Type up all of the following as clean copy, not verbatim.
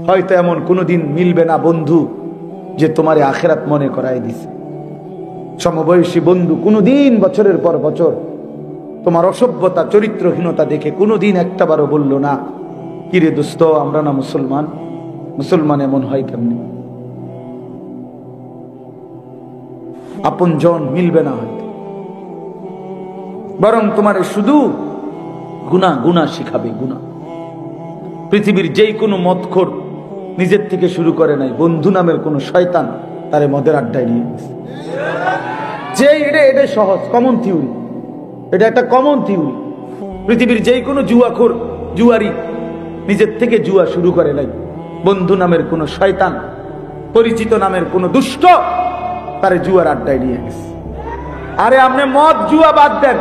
হয়তো এমন কোনোদিন মিলবে না বন্ধু যে তোমার আখিরাত মনে করাই দিছে। সমবয়সী বন্ধু কোনোদিন বছরের পর বছর তোমার অসভ্যতা চরিত্রহীনতা দেখে কোনোদিন একটাবারও বলল না, কিরে দোস্ত আমরা না মুসলমান, মুসলমান এমন হয় কেমনি? আপন জন মিলবে না হয়তো, বরং তোমার শুধু গুনাহ গুনাহ শিখাবে, গুনাহ। পৃথিবীর যেই কোনো মদখোর নিজের থেকে শুরু করে নাই, বন্ধু নামের কোন শয়তান তারে মদের আড্ডায় নিয়ে গেছে। যে এটা সহজ কমন থিওরি, এটা একটা কমন থিওরি। পৃথিবীর যেই কোনো জুয়াখোর জুয়ারি নিজের থেকে জুয়া শুরু করে নাই, বন্ধু নামের কোন শয়তান পরিচিত নামের কোন দুষ্ট তারে জুয়ার আড্ডায় নিয়ে গেছে। আরে আপনি মদ জুয়া বাদ দেন,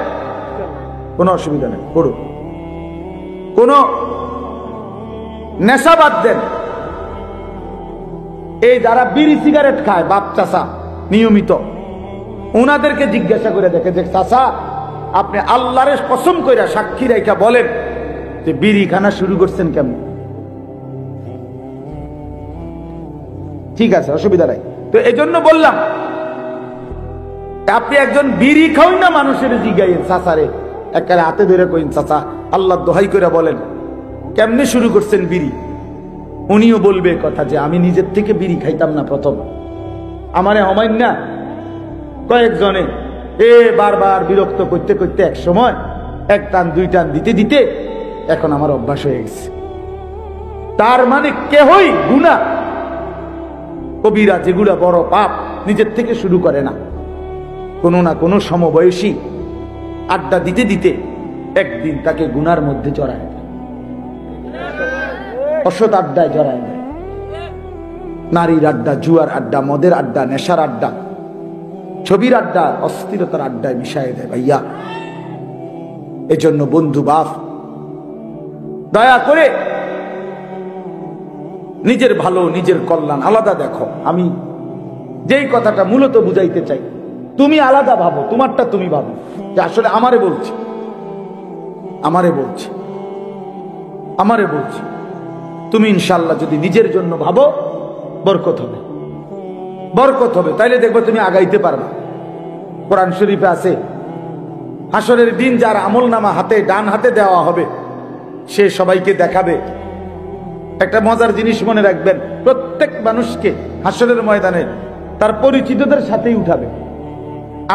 কোনো অসুবিধা নেই, করুন। কোন নেশা বাদ দেন। এই যারা বিড়ি সিগারেট খায় বাপ চাচা নিয়মিত, ওনাদেরকে জিজ্ঞাসা করে দেখে যে চাচা আপনি আল্লাহর কসম কইরা সাক্ষী রেখা বলেন যে বিড়ি খানা শুরু করছেন কেমন? ঠিক আছে, অসুবিধা নাই। তো এই জন্য বললাম, আপনি একজন বিড়ি খাওই না মানুষের জিগাইন চাচারে একেবারে হাতে ধরে কইন চাচা আল্লাহ দোহাই করে বলেন কেমনে শুরু করছেন বিড়ি? উনিও বলবে কথা যে আমি নিজের থেকে বিড়ি খাইতাম না প্রথম, আমারে হমাইন না কয়েকজনে বারবার বিরক্ত করতে করতে এক সময় এক টান দুই টান দিতে দিতে এখন আমার অভ্যাস হয়ে গেছে। তার মানে কেহই গুনাহ কবিরা যেগুলা বড় পাপ নিজের থেকে শুরু করে না, কোনো না কোনো সমবয়সী আড্ডা দিতে দিতে একদিন তাকে গুনার মধ্যে জড়ায় দেয়, অসৎ আড্ডায় জড়ায় দেয়। নারীর আড্ডা, জুয়ার আড্ডা, মদের আড্ডা, নেশার আড্ডা, ছবির আড্ডা, অস্থিরতার আড্ডায় মিশায় দেয় ভাইয়া। এজন্য বন্ধু বাপ দয়া করে নিজের ভালো নিজের কল্যাণ আলাদা দেখো। আমি যেই কথাটা মূলত বুঝাইতে চাই, তুমি আলাদা ভাবো, তোমারটা তুমি ভাবো যে আসলে আমারে বলছি, আমারে বলছি, আমারে বলছি। তুমি ইনশাআল্লাহ যদি নিজের জন্য ভাবো বরকত হবে, বরকত হবে, তাইলে দেখবো তুমি আগাইতে পারবে। কোরআন শরীফে আছে হাসরের দিন যার আমল নামা হাতে ডান হাতে দেওয়া হবে সে সবাইকে দেখাবে। একটা মজার জিনিস মনে রাখবেন, প্রত্যেক মানুষকে হাসরের ময়দানে তার পরিচিতদের সাথেই উঠাবে।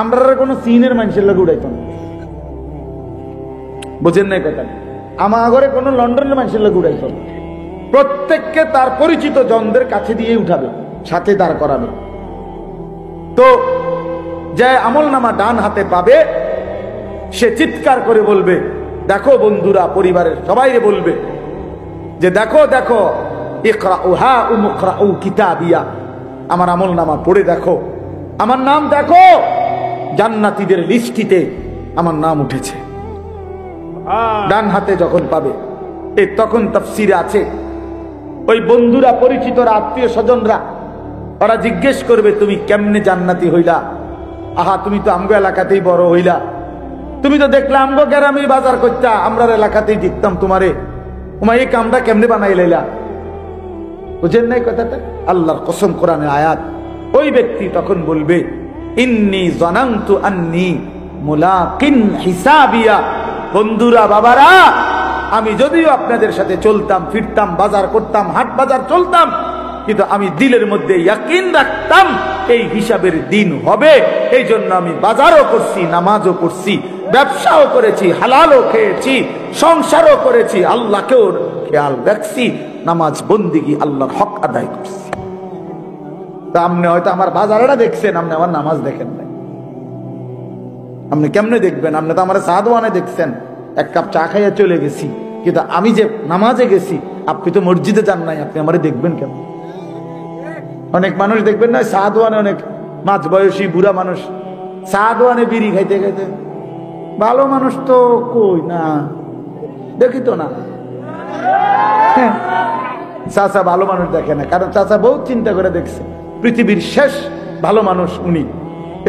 আমরা কোনো চীনের মানুষের লোক উঠাইত না, বুঝেন নাই কথা? আমার ঘরে কোনো লন্ডনের মানুষের লোক উঠাইত না, প্রত্যেককে তার পরিচিত জনদের কাছে দিয়ে উঠাবে, সাথে দাঁড় করাবে। তো যে আমল নামা ডান হাতে পাবে সে চিৎকার করে বলবে, দেখো বন্ধুরা, পরিবারের সবাই বলবে যে দেখো দেখো ইকরাউ হা উমকরাউ কিতাবিয়া, আমার আমল নামা পড়ে দেখো, আমার নাম দেখো, জান্নাতীদের লিস্টিতে আমার নাম উঠেছে। ডান হাতে যখন পাবে, তখন তাফসিরে আছে ওই বন্ধুরা, পরিচিতরা, আত্মীয় স্বজনরা ওরা জিজ্ঞেস করবে তুমি কেমনে জান্নাতি হইলা? আহা তুমি তো আমগো এলাকাতেই বড় হইলা, তুমি তো দেখলাম আমগো গ্রামে বাজার করতা, আমরার এলাকাতেই দেখতাম তোমারে, তোমার এই কামটা কেমনে বানাই লাইলা? বুঝেন নাই কথাটা? আল্লাহর কসম, কোরআনের আয়াত। ওই ব্যক্তি তখন বলবে ইন্নী জানানতু আন্নী মুলাকিন হিসাবিয়া, বন্ধুরা বাবারা, আমি যদিও আপনাদের সাথে চলতাম ফিরতাম, বাজার করতাম, হাট বাজার চলতাম, কিন্তু আমি দিলের মধ্যে ইয়াকিন রাখতাম এই হিসাবের দিন হবে। এই জন্য আমি বাজারও করছি, নামাজও করছি, ব্যবসাও করেছি, হালালও খেয়েছি, সংসারও করেছি, আল্লাহকেও খেয়াল রাখছি, নামাজ বন্দিগি আল্লাহর হক আদায় করছি। তা আপনি হয়তো আমার বাজারটা দেখছেন, আপনি আমার নামাজ দেখেন নাই। আপনি কেমনে দেখবেন? আপনি তো আমার সাদওয়ানে দেখছেন, এক কাপ চা খাইয়া চলে গেছি, কিন্তু আমি যে নামাজে গেছি, আপনি তো মসজিদে যান নাই, আপনি আমারে দেখবেন কেন? অনেক মানুষ দেখবেন না সাদওয়ানে, অনেক মাঝ বয়সী বুড়া মানুষ সাদওয়ানে বিড়ি খাইতে খাইতে, ভালো মানুষ তো কই না, দেখি তো না। চাচা ভালো মানুষ দেখে না, কারণ চাচা বহুত চিন্তা করে দেখছে পৃথিবীর শেষ ভালো মানুষ উনি,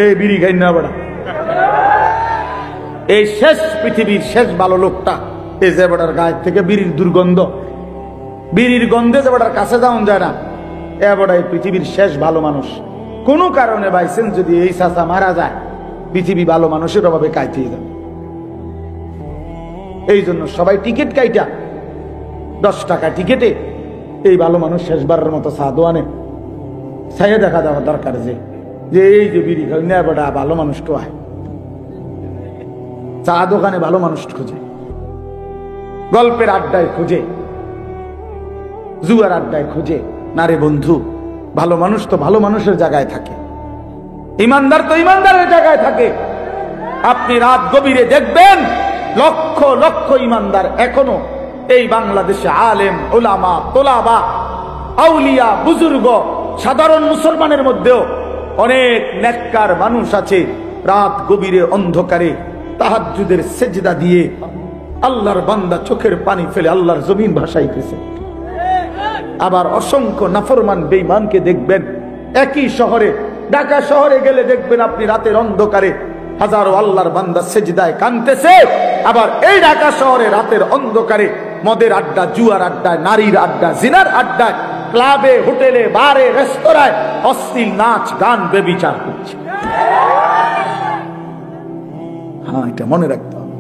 এই বিড়ি খাই না বড়া, এই শেষ পৃথিবীর শেষ ভালো লোকটা, এই যে বড়ার গায়ের থেকে বিড়ির দুর্গন্ধ, বিড়ির গন্ধে যে বেটার কাছে যাওয়া যায় না, এ বেটা এই পৃথিবীর শেষ ভালো মানুষ। কোনো কারণে বাইসেন যদি এই চাচা মারা যায়, পৃথিবী ভালো মানুষের অভাবে কাইতে যাবে। এই জন্য সবাই টিকিট কাইটা 10 টাকা টিকিটে এই ভালো মানুষ শেষবারের মতো চা দোয়ানে ছাইয়ে দেখা দেওয়া দরকার, যে এই যে বিড়ি খাই না বেটা ভালো মানুষ তো হয়, চা দোকানে ভালো মানুষ খুঁজে, গল্পের আড্ডায় খুঁজে, জুয়ার আড্ডায় খুঁজে। না রে বন্ধু, ভালো মানুষ তো ভালো মানুষের জায়গায় থাকে, ইমানদার তো ইমানদারের জায়গায় থাকে। আপনি রাত গভীরে দেখবেন লক্ষ লক্ষ ইমানদার এখনো এই বাংলাদেশে, আলেম ওলামা তোলাবা আউলিয়া বুজুর্গ সাধারণ মুসলমানের মধ্যেও অনেক নেককার মানুষ আছে, রাত গভীরে অন্ধকারে তাহাজ্জুদের সেজদা দিয়ে আল্লাহর বান্দা চোখের পানি ফেলে আল্লাহর জমিন ভাসাইতেছে। আবার অসংখ্য নাফরমান বেঈমানকে দেখবেন একই শহরে, ঢাকা শহরে গেলে দেখবেন আপনি রাতের অন্ধকারে হাজারো আল্লাহর বান্দা সেজদায় কাঁদতেছে। আবার এই ঢাকা শহরে রাতের অন্ধকারে মদের আড্ডা, জুয়ার আড্ডায়, নারীর আড্ডা, জিনার আড্ডায়, ক্লাবে, হোটেলে, বারে, রেস্তোরাঁয় অশ্লীল নাচ গান বেবিচার করছে। হ্যাঁ, এটা মনে রাখতে হবে।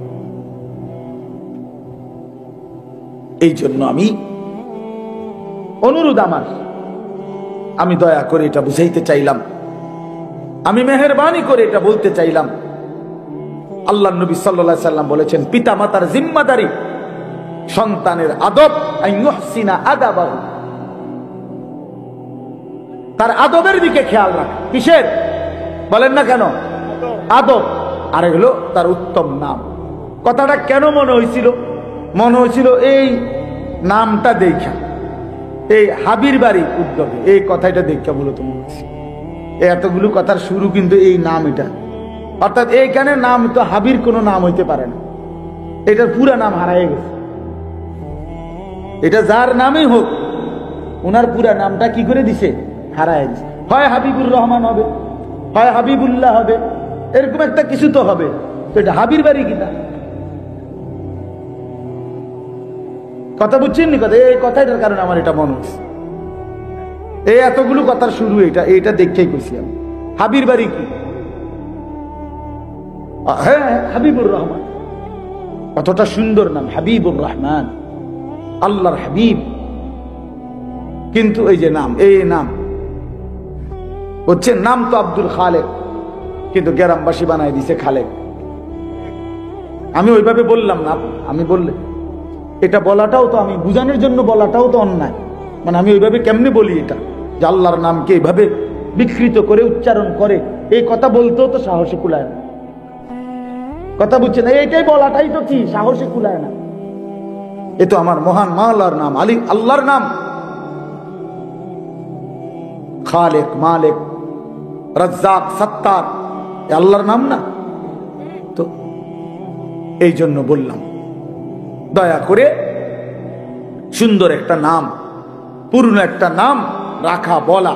এই জন্য আমি অনুরোধ আমার, আমি দয়া করে এটা বুঝাইতে চাইলাম, আমি মেহেরবানি করে এটা বলতে চাইলাম। আল্লাহ নবী সাল্লাল্লাহু আলাইহি সাল্লাম বলেছেন, পিতা মাতার জিম্মাদারি সন্তানের আদব, আইয়ুহসিনা আদাবাহু, তার আদবের দিকে খেয়াল রাখ। কিসের বলেন না কেন? আদব। আর হলো তার উত্তম নাম। কথাটা কেন মনে হয়েছিল? মনে হয়েছিল এই নামটা দেখা, এই হাবির বাড়ি উদ্যোগে এই কথাটা দেখা মূলত মনে হচ্ছে। এতগুলো কথার শুরু কিন্তু এই নাম, এটা অর্থাৎ এইখানে নাম তো হাবির কোনো নাম হইতে পারে না, এটার পুরা নাম হারাই গেছে। এটা যার নামই হোক, ওনার পুরা নামটা কি করে দিছে? হারাই গেছে। হয় হাবিবুর রহমান হবে, হয় হাবিবুল্লাহ হবে, এরকম একটা কিছু তো হবে। তো এটা হাবির বাড়ি কিনা? কথা বুঝছেন নি? কথা এই কথাটার কারণে আমার এটা মনে হচ্ছে, এই এতগুলো কথার শুরু এইটা দেখেই কইছি আমি। হাবির বাড়ি কি? হ্যাঁ, হাবিবুর রহমান, কতটা সুন্দর নাম, হাবিবুর রহমান, আল্লাহর হাবিব। কিন্তু এই যে নাম, এই নাম হচ্ছে, নাম তো আব্দুল খালেক, কিন্তু গ্রামবাসী বানাই দিছে খালেক। আমি ওইভাবে বললাম না, আমি বললে এটা বলাটাও তো, আমি বুঝানোর জন্য বলাটাও তো অন্যায়। মানে আমি ওইভাবে কেমনে বলি এটা, যে আল্লাহর নামকে এইভাবে বিকৃত করে উচ্চারণ করে, এই কথা বলতেও তো সাহসে কুলায় না। কথা বুঝছেন? এইটাই বলাটাই তো কি সাহসে কুলায় না। এ তো আমার মহান মাওলার নাম, আলী আল্লাহর নাম, খালেক, মালিক, রাজ্জাক, সত্তার, আল্লাহর নাম না? তো এই জন্য বললাম, দয়া করে সুন্দর একটা নাম, পুরনো একটা নাম রাখা, বলা,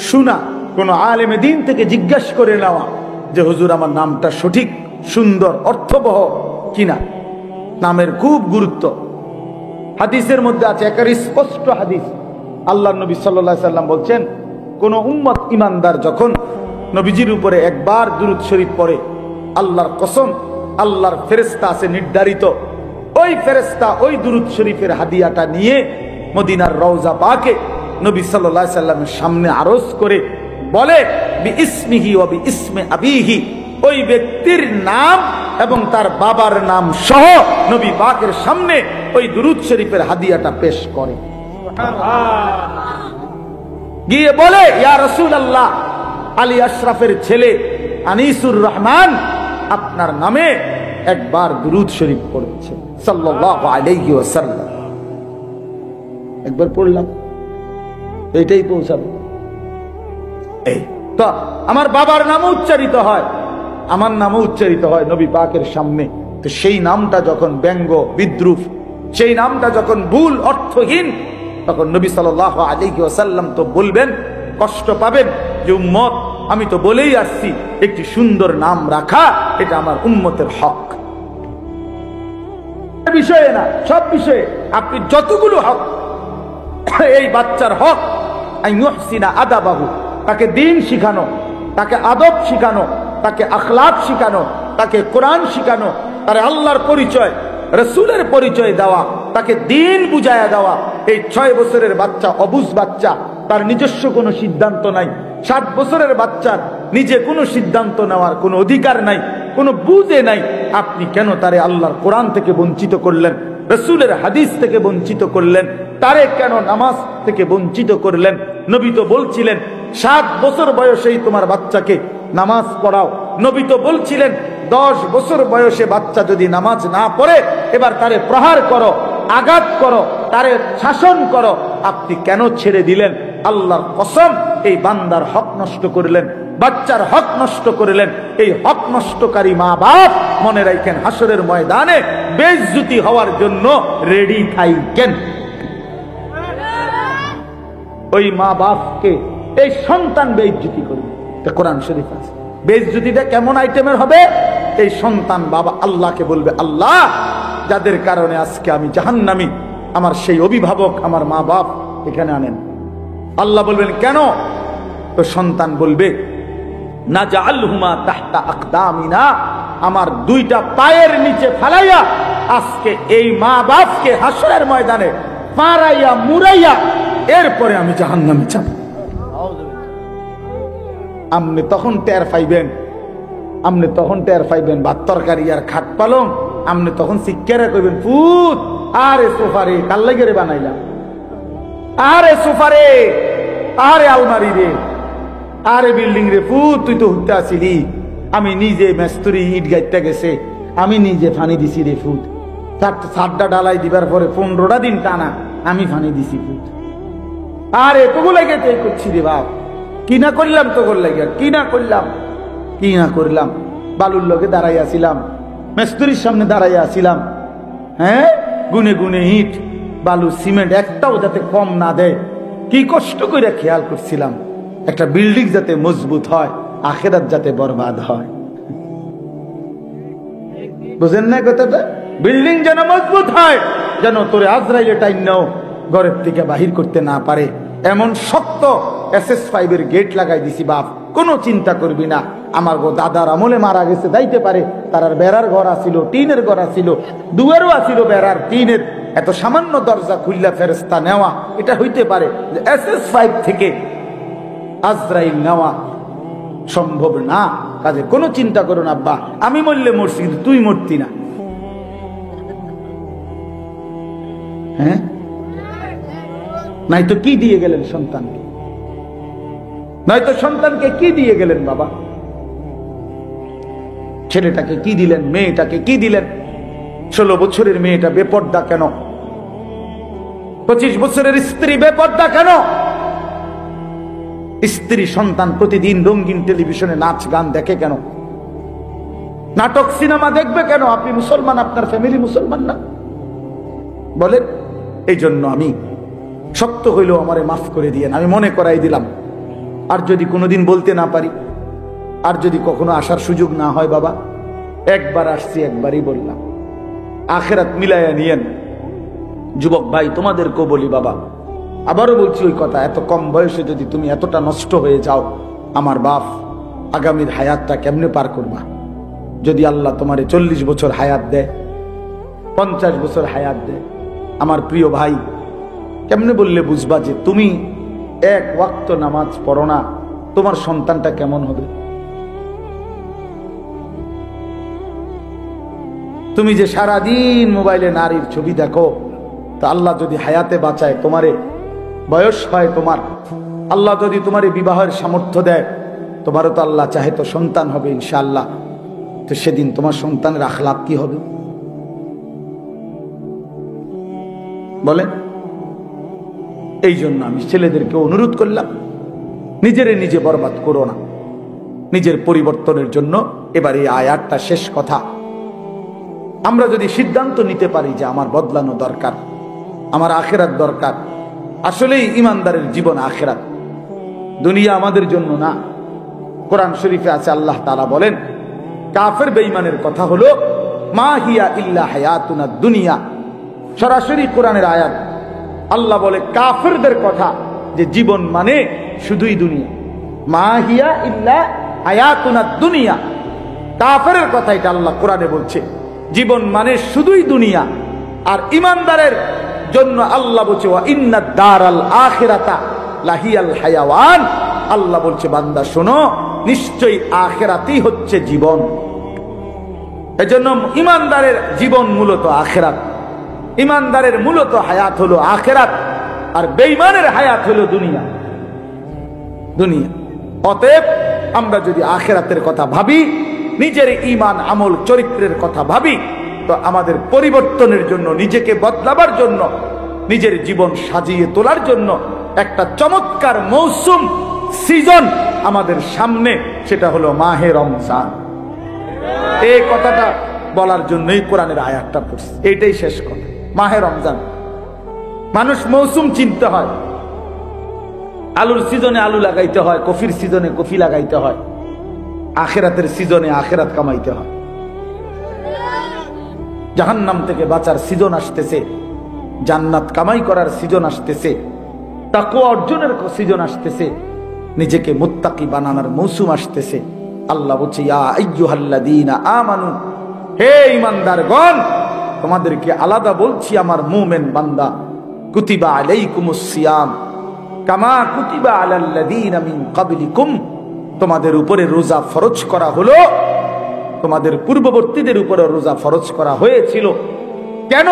শোনা, কোন আলেমে দ্বীন থেকে জিজ্ঞাসা করে নেওয়া যে হুজুর আমার নামটা সঠিক, সুন্দর, অর্থবহ কিনা। নামের খুব গুরুত্ব। হাদিসের মধ্যে আছে, একের স্পষ্ট হাদিস, আল্লাহ নবী সাল্লাল্লাহু আলাইহি সাল্লাম বলছেন, কোন উম্মত ইমানদার যখন নবীজির উপরে একবার দুরূদ শরীফ পড়ে, আল্লাহর কসম, আল্লাহর ফেরেশতা আছে নির্ধারিত, ওই ফেরেশতা ওই দুরূদ শরীফের হাদিয়াটা নিয়ে মদিনার রওজা পাকে নবী সাল্লাল্লাহু আলাইহি সাল্লামের সামনে আরজ করে বলে, বিইসমিহি ওয়া বিইসমি আবিহি, ওই ব্যক্তির নাম এবং তার বাবার নাম সহ নবী পাকের সামনে ওই দুরূদ শরীফের হাদিয়াটা পেশ করে। গিয়ে বলে, ইয়া রাসূলুল্লাহ, আলী আশরাফের ছেলে আনিসুর রহমান আপনার নামে একবার দুরূদ শরীফ পড়েছে সাল্লাল্লাহু আলাইহি ওয়াসাল্লাম। একবার পড়লাম, এইটাই পৌঁছাবে। এই তো আমার বাবার নামও উচ্চারিত হয়, আমার নামও উচ্চারিত হয় নবী পাকের সামনে। তো সেই নামটা যখন ব্যঙ্গ, বিদ্রুপ, সেই নামটা যখন ভুল, অর্থহীন, তখন নবী সাল্লাল্লাহু আলাইহি ওয়াসাল্লাম তো বলবেন, কষ্ট পাবেন যে উম্মত, আমি তো বলেই আসছি একটি সুন্দর নাম রাখা এটা আমার উম্মতের হক। বিষয়ে না, সব বিষয়ে আপনি যতগুলো হক, এই বাচ্চার হক আইয়ুহসিনা আদাবাহু, তাকে দ্বীন শিখানো, তাকে আদব শিখানো, তাকে আখলাক শিখানো, তাকে কোরআন শিখানো, তার আল্লাহর পরিচয়, রাসূলের পরিচয় দেওয়া, তাকে দ্বীন বুঝায়া দেওয়া। এই 6 বছরের বাচ্চা অবুঝ বাচ্চা, তার নিজস্ব কোনো সিদ্ধান্ত নাই। 7 বছরের বাচ্চার নিজে কোনো সিদ্ধান্ত নেওয়ার কোনো অধিকার নাই, কোনো বুঝে নাই। আপনি কেন তারে আল্লাহর কোরআন থেকে বঞ্চিত করলেন, রাসূলের হাদিস থেকে বঞ্চিত করলেন? তারে কেন নামাজ থেকে বঞ্চিত করলেন? নবী তো বলছিলেন 7 বছর বয়সেই তোমার বাচ্চাকে নামাজ পড়াও। নবী তো বলছিলেন 10 বছর বয়সে বাচ্চা যদি নামাজ না পড়ে এবার তারে প্রহার করো, আঘাত করো, তারে শাসন করো। আপনি কেন ছেড়ে দিলেন? আল্লাহর কসম, এই বান্দার হক নষ্ট করলেন, বাচ্চার হক নষ্ট করলেন। এই হক নষ্টকারী মা বাপ মনে রাখেন হাসরের ময়দানে বেইজ্জতি হওয়ার জন্য রেডি থাকেন। ওই মা বাপকে এই সন্তান বেইজ্জতি করবে, কোরআন শরীফ আছে। বেইজ্জতিটা কেমন আইটেমের হবে? এই সন্তান বাবা আল্লাহকে বলবে, আল্লাহ যাদের কারণে আজকে আমি জাহান্নামী, আমার সেই অভিভাবক, আমার মা বাপ এখানে আনেন। আল্লাহ বলবেন কেন? তো সন্তান বলবে, নাজআলহুমা তাহতা আকদামিনা, আমার 2টা পায়ের নিচে ফালাইয়া আজকে এই মা বাপকে হাসরের ময়দানে পারাইয়া মুরাইয়া এরপরে আমি জাহান্নামে যাব। আপনি তখন টের পাইবেন, আপনি তখন টের পাইবেন ভাত তরকারি আর খাট পালং। আপনি তখন শিক্ষারে কইবেন, পুত আরে সোফারে কাল লাগে রে বানাইলাম, আরে সোফারে, আরে আলমারি রে, আরে বিল্ডিং রে, পুত তুই তো হুটতে আসিলি, আমি নিজে মেস্তুরি ইট গাইতে গেছে, আমি নিজে ফানি দিছি রে ফুট। 7টা ডালাই দিবার পরে 15টা দিন টানা আমি ফানি দিছি ফুট। আরে তোগো লাগে তাই করছি রে বাপ, কি না করলাম তোগোর লাগে, কি না করলাম, কি না করলাম। বালুর লগে দাঁড়াইয়াছিলাম, মেস্তুরির সামনে দাঁড়াইয়াছিলাম, হ্যাঁ, গুনে গুনে ইট বালু সিমেন্ট একটাও যাতে কম না দেয়, কি কষ্ট করে খেয়াল করছিলাম একটা বিল্ডিং যাতে মজবুত হয়, আখিরাত যাতে বরবাদ হয়। বুঝেন না কথাটা? বিল্ডিং যেন মজবুত হয়, যেন তোরে আজরাইলে টাইম নাও ঘরের থেকে বাহির করতে না পারে, এমন শক্ত SS5 এর গেট লাগাই দিছি বাপ, কোনো চিন্তা করবি না। আমার গো দাদার আমলে মারা গেছে, যাইতে পারে তার আর বেড়ার ঘর আসিল, টিনের ঘর আসিল, দুয়ারও আসিল বেড়ার টিনের, এত সামান্য দরজা খুললা ফেরেশতা নেওয়া এটা হইতে পারে। SS5 থেকে আজরাইল নেওয়া সম্ভব না, কাজে কোনো চিন্তা করো না আব্বা, আমি মরলে মরছি কিন্তু তুই মরতি না। হ্যাঁ, নাই তো কি দিয়ে গেলেন সন্তানকে, নয়তো সন্তানকে কি দিয়ে গেলেন বাবা? ছেলেটাকে কি দিলেন, মেয়েটাকে কি দিলেন? 16 বছরের মেয়েটা বেপর্দা কেন? 25 বছরের স্ত্রী বেপর্দা কেন? স্ত্রী সন্তান প্রতিদিন রঙিন টেলিভিশনে নাচ গান দেখে কেন? নাটক সিনেমা দেখবে কেন? আপনি মুসলমান, আপনার ফ্যামিলি মুসলমান না? বলেন। এই জন্য আমি শক্ত হইলেও আমারে মাফ করে দিয়েন, আমি মনে করাই দিলাম। আর যদি কোনোদিন বলতে না পারি, আর যদি কখনো আসার সুযোগ না হয় বাবা, একবার আসছি, একবারই বললাম, আখিরাত মিলাইয়া নিয়েন। যুবক ভাই তোমাদেরকেও বলি বাবা, আবারও বলছি ওই কথা, এত কম বয়সে যদি তুমি এতটা নষ্ট হয়ে যাও, আমার বাপ আগামীর হায়াতটা কেমনে পার করবা? যদি আল্লাহ তোমারে 40 বছর হায়াত দেয়, 50 বছর হায়াত দেয়, আমার প্রিয় ভাই, কেমনে বললে বুঝবা যে তুমি এক ওয়াক্ত নামাজ পড়ো না, তোমার সন্তানটা কেমন হবে? তুমি যে সারাদিন মোবাইলে নারীর ছবি দেখো, তা আল্লাহ যদি হায়াতে বাঁচায়, তোমারে বয়স হয় তোমার, আল্লাহ যদি তোমার বিবাহের সামর্থ্য দেয়, তোমারও তো আল্লাহ চাহে তো সন্তান হবে ইনশাআল্লাহ। তো সেদিন তোমার সন্তানের আখলাক কি হবে বলেন? এই জন্য আমি ছেলেদেরকে অনুরোধ করলাম, নিজেরে নিজে বরবাদ করো না, নিজের পরিবর্তনের জন্য। এবার এই আয়াতটা শেষ কথা, আমরা যদি সিদ্ধান্ত নিতে পারি যে আমার বদলানো দরকার, আমার আখিরাত দরকার, আসলেই ইমানদারের জীবন আখিরাত, দুনিয়া আমাদের জন্য না। কোরআন শরীফে আছে, আল্লাহ তাআলা বলেন কাফের বেঈমানের কথা হলো মা হিয়া ইল্লা হায়াতুনা দুনিয়া। সরাসরি কোরআনের আয়াত। আল্লাহ বলে কাফেরদের কথা যে জীবন মানে শুধুই দুনিয়া। মা হিয়া ইল্লা হায়াতুনা দুনিয়া, কাফেরের কথা এটা আল্লাহ কোরআনে বলছে, জীবন মানে শুধুই দুনিয়া। আর ইমানদারের জন্য আল্লাহ বলছে ওয়া ইন্নাদ দারাল আখিরাতা লাহিয়াল হায়াওয়ান। আল্লাহ বলছে বান্দা শোনো, নিশ্চয়ই আখিরাতই হচ্ছে জীবন। এজন্য ইমানদারের জীবন মূলত আখিরাত, ইমানদারের মূলত হায়াত হলো আখিরাত, আর বেঈমানের হায়াত হলো দুনিয়া। দুনিয়া। অতএব আমরা যদি আখিরাতের কথা ভাবি, নিজের ঈমান আমল চরিত্রের কথা ভাবি, তো আমাদের পরিবর্তনের জন্য, নিজেকে বদলাবার জন্য, নিজের জীবন সাজিয়ে তোলার জন্য একটা চমৎকার মৌসুম, সিজন আমাদের সামনে, সেটা হলো মাহে রমজান। এই কথাটা বলার জন্যই কোরআনের আয়াতটা পড়ছি। এইটাই শেষ কথা, মাহে রমজান। মানুষ মৌসুম চিনতে হয়। আলুর সিজনে আলু লাগাইতে হয়, কফির সিজনে কফি লাগাইতে হয়, আখিরাতের সিজনে আখিরাত কামাইতে হয়। জাহান্নাম থেকে বাঁচার সিজন আসতেছে, জান্নাত কামাই করার সিজন আসতেছে, তাকওয়া অর্জনের সিজন আসতেছে, নিজেকে মুত্তাকি বানানোর মৌসুম আসতেছে। আল্লাহ বলছে ইয়া আইয়ুহাল্লাযীনা আমানু, হে ঈমানদারগণ, তোমাদেরকে আলাদা বলছি আমার মুমিন বান্দা, কুতিবা আলাইকুমুস সিয়াম কামা কুতিবা আলাল্লাযীনা মিন ক্বাবলিকুম, তোমাদের উপরে রোজা ফরজ করা হলো, তোমাদের পূর্ববর্তীদের উপরে রোজা ফরজ করা হয়েছিল। কেন?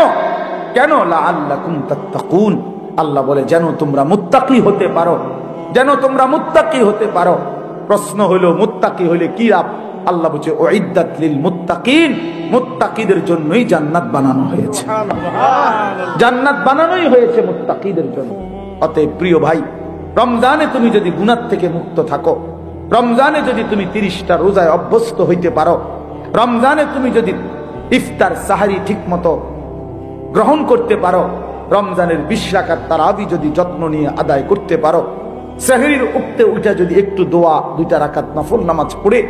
কেন? লাআল্লাকুম তাত্তাকুন। আল্লাহ বলে যেন তোমরা মুত্তাকি হতে পারো, যেন তোমরা মুত্তাকি হতে পারো। প্রশ্ন হলো মুত্তাকি হলে কি লাভ? আল্লাহ বলছে উইদ্দাত লিল মুত্তাকিন, মুত্তাকিদের জন্যই জান্নাত বানানো হয়েছে। জান্নাত বানানোই হয়েছে মুত্তাকিদের জন্য। অতএব প্রিয় ভাই, রমজানে তুমি যদি গুনাহ থেকে মুক্ত থাকো, রমজানে যদি তুমি 30টা রোজায় অভ্যস্ত হইতে পারো, রমজানে তুমি যদি ইফতার সাহারি ঠিক মতো গ্রহণ করতে পারো, রমজানের 20 রাকাত তারাবি যদি যত্ন নিয়ে আদায় করতে পারো, সাহরির উঠতে উঠে যদি একটু দোয়া 2 রাকাত নফল নামাজ পড়ে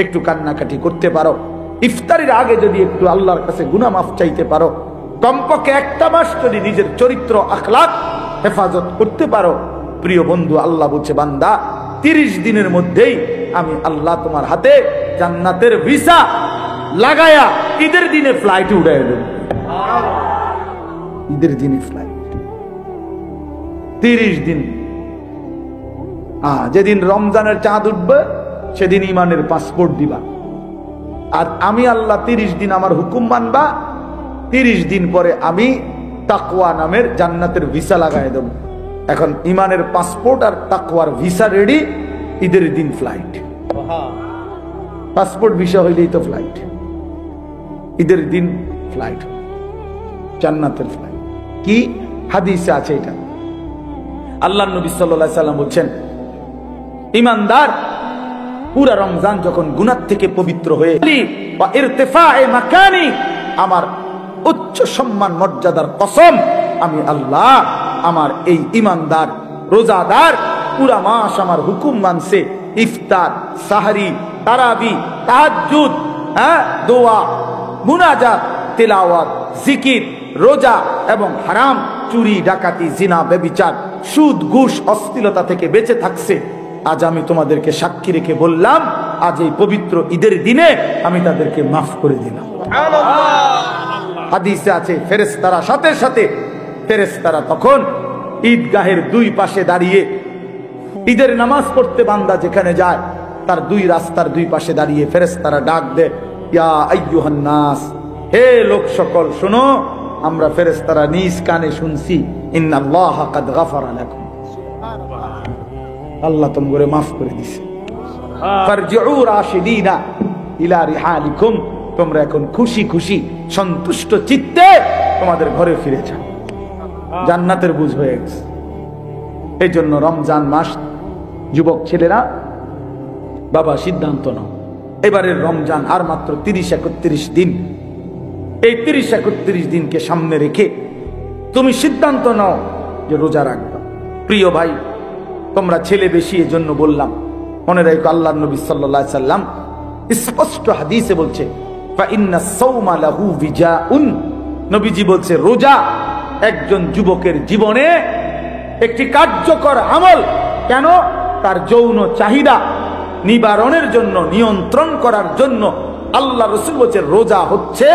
একটু কান্নাকাটি করতে পারো, ইফতারের আগে যদি একটু আল্লাহর কাছে গুনাহ মাফ চাইতে পারো, কমপক্ষে 1টা মাস যদি নিজের চরিত্র আখলাক হেফাজত করতে পারো, প্রিয় বন্ধু আল্লাহ বলছে বান্দা 30 দিনের মধ্যেই আমি আল্লাহ তোমার হাতে জান্নাতের ভিসা লাগায়া ঈদের দিনে ফ্লাইট উড়াই দেব। ঈদের দিনে ফ্লাইট 30 দিন। যেদিন রমজানের চাঁদ উঠবে সেদিন ইমানের পাসপোর্ট দিবা। আর আমি আল্লাহ 30 দিন আমার হুকুম মানবা, 30 দিন পরে আমি তাকওয়া নামের জান্নাতের ভিসা লাগাই দেব। এখন ইমানের পাসপোর্ট আর তাকওয়ার ভিসা রেডি, ঈদের দিন ফ্লাইট। পাসপোর্ট ভিসা হইলেই তো ফ্লাইট, ঈদের দিন ফ্লাইট, জান্নাতের ফ্লাইট। কি হাদিসে আছে এটা? আল্লাহ নবী সাল্লাল্লাহু আলাইহি সাল্লাম বলছেন ঈমানদার পুরা রমজান যখন গুনাহ থেকে পবিত্র হয়ে বা ইরতিফায়ে মাকানি, আমার উচ্চ সম্মান মর্যাদার কসম, আমি আল্লাহ আমার এই ঈমানদার রোজাদার পুরা মাস আমার হুকুম মানছে, ইফতার সাহরি তারাবি তাহাজ্জুদ, দোয়া মুনাজাত তিলাওয়াত জিকির রোজা এবং হারাম চুরি ডাকাতি জিনা ব্যভিচার সুদ ঘুষ অশ্লীলতা থেকে বেঁচে থাকছে। আজ আমি তোমাদেরকে সাক্ষী রেখে বললাম, আজ এই পবিত্র ঈদের দিনে আমি তাদেরকে মাফ করে দিলাম। হাদিসে আছে ফেরেশতারা সাথে সাথে ফেরেশতারা তখন ঈদগাহের 2 পাশে দাঁড়িয়ে ঈদের নামাজ পড়তে বান্দা যেখানে যায় তার 2 রাস্তার 2 পাশে দাঁড়িয়ে ফেরেশতারা ডাক দেয়, ইয়া আইয়ুহান নাস, হে লোক সকল শোনো। আমরা ফেরেশতারা নিজ কানে শুনছি, ইন্নাল্লাহা কাদ গাফারা লাকুম, আল্লাহ তোমরে মাফ করে দিয়েছে। ফারজিউ রাশিদিনা ইলা রিহালিকুম, তোমরা এখন খুশি খুশি সন্তুষ্ট চিত্তে তোমাদের ঘরে ফিরে যাও, জান্নাতের বুঝ হয়ে গেছে। এই জন্য রমজান মাস যুবক ছেলেরা বাবা সিদ্ধান্ত নাও, এবারের রমজান আর মাত্র 30-31 দিন। এই 30-31 দিনকে সামনে রেখে তুমি সিদ্ধান্ত নাও যে রোজা রাখবা। প্রিয় ভাই, তোমরা ছেলে বেশি এজন্য বললাম, মনে রাখো আল্লাহর নবী সাল্লাল্লাহু আলাইহি সাল্লাম স্পষ্ট হাদিসে বলছে, ফাইন্না সাওমা লাহু বিজাউন, নবীজি বলছে রোজা একজন যুবকের জীবনে একটি কার্যকর আমল। কেন? তার যৌন চাহিদা নিবারণের জন্য, নিয়ন্ত্রণ করার জন্য আল্লাহ রাসূল বলছে রোজা হচ্ছে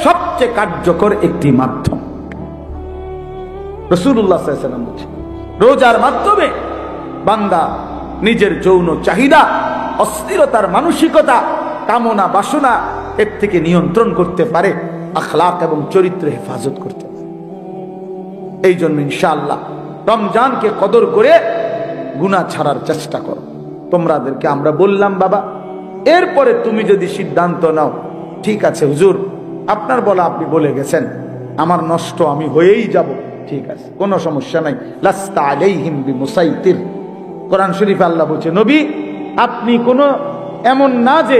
সবচেয়ে কার্যকর একটি মাধ্যম। রাসূলুল্লাহ সাল্লাল্লাহু আলাইহি ওয়াসাল্লাম বলছে রোজার মাধ্যমে বান্দা নিজের যৌন চাহিদা, অস্থিরতার মানসিকতা, কামনা বাসনা এর থেকে নিয়ন্ত্রণ করতে পারে, আখলাক এবং চরিত্র হেফাজত করতে পারে। এই জন্য ইনশাআল্লাহ রমজানকে কদর করে গুনাহ ছাড়ার চেষ্টা করো। তোমাদেরকে আমরা বললাম বাবা, এরপরে তুমি যদি সিদ্ধান্ত নাও ঠিক আছে হুজুর আপনার বলা আপনি বলে গেছেন, আমার নষ্ট আমি হয়েই যাব, ঠিক আছে, কোনো সমস্যা নাই। লাস্তা আলাইহিম বিমুসাইতির, কোরআন শরীফে আল্লাহ বলছে নবী আপনি কোনো এমন না যে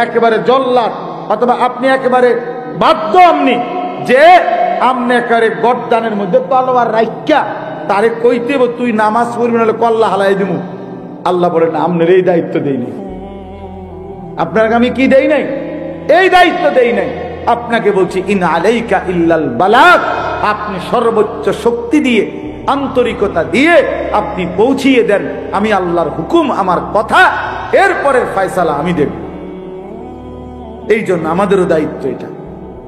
একেবারে জল্লাদ, অথবা আপনি একেবারে বাধ্য আমনি যে আমনে একেবারে গর্দানের মধ্যে তলোয়ার রাইখা তারে কইতে তুই নামাজ পড়বি নাহলে কল্লা হালাই দিমু। আল্লাহ বলেন না, আপনার এই দায়িত্ব দেই নাই, আপনাকে আমি কি দেই নাই, এই দায়িত্ব দেই নাই। আপনাকে বলছি ইন আলাইকা ইল্লাল বালাগ, আপনি সর্বোচ্চ শক্তি দিয়ে, আন্তরিকতা দিয়ে আপনি পৌঁছিয়ে দেন আমি আল্লাহর হুকুম, আমার কথা, এরপরের ফয়সালা আমি দেব। এই জন্য আমাদেরও দায়িত্ব এটা।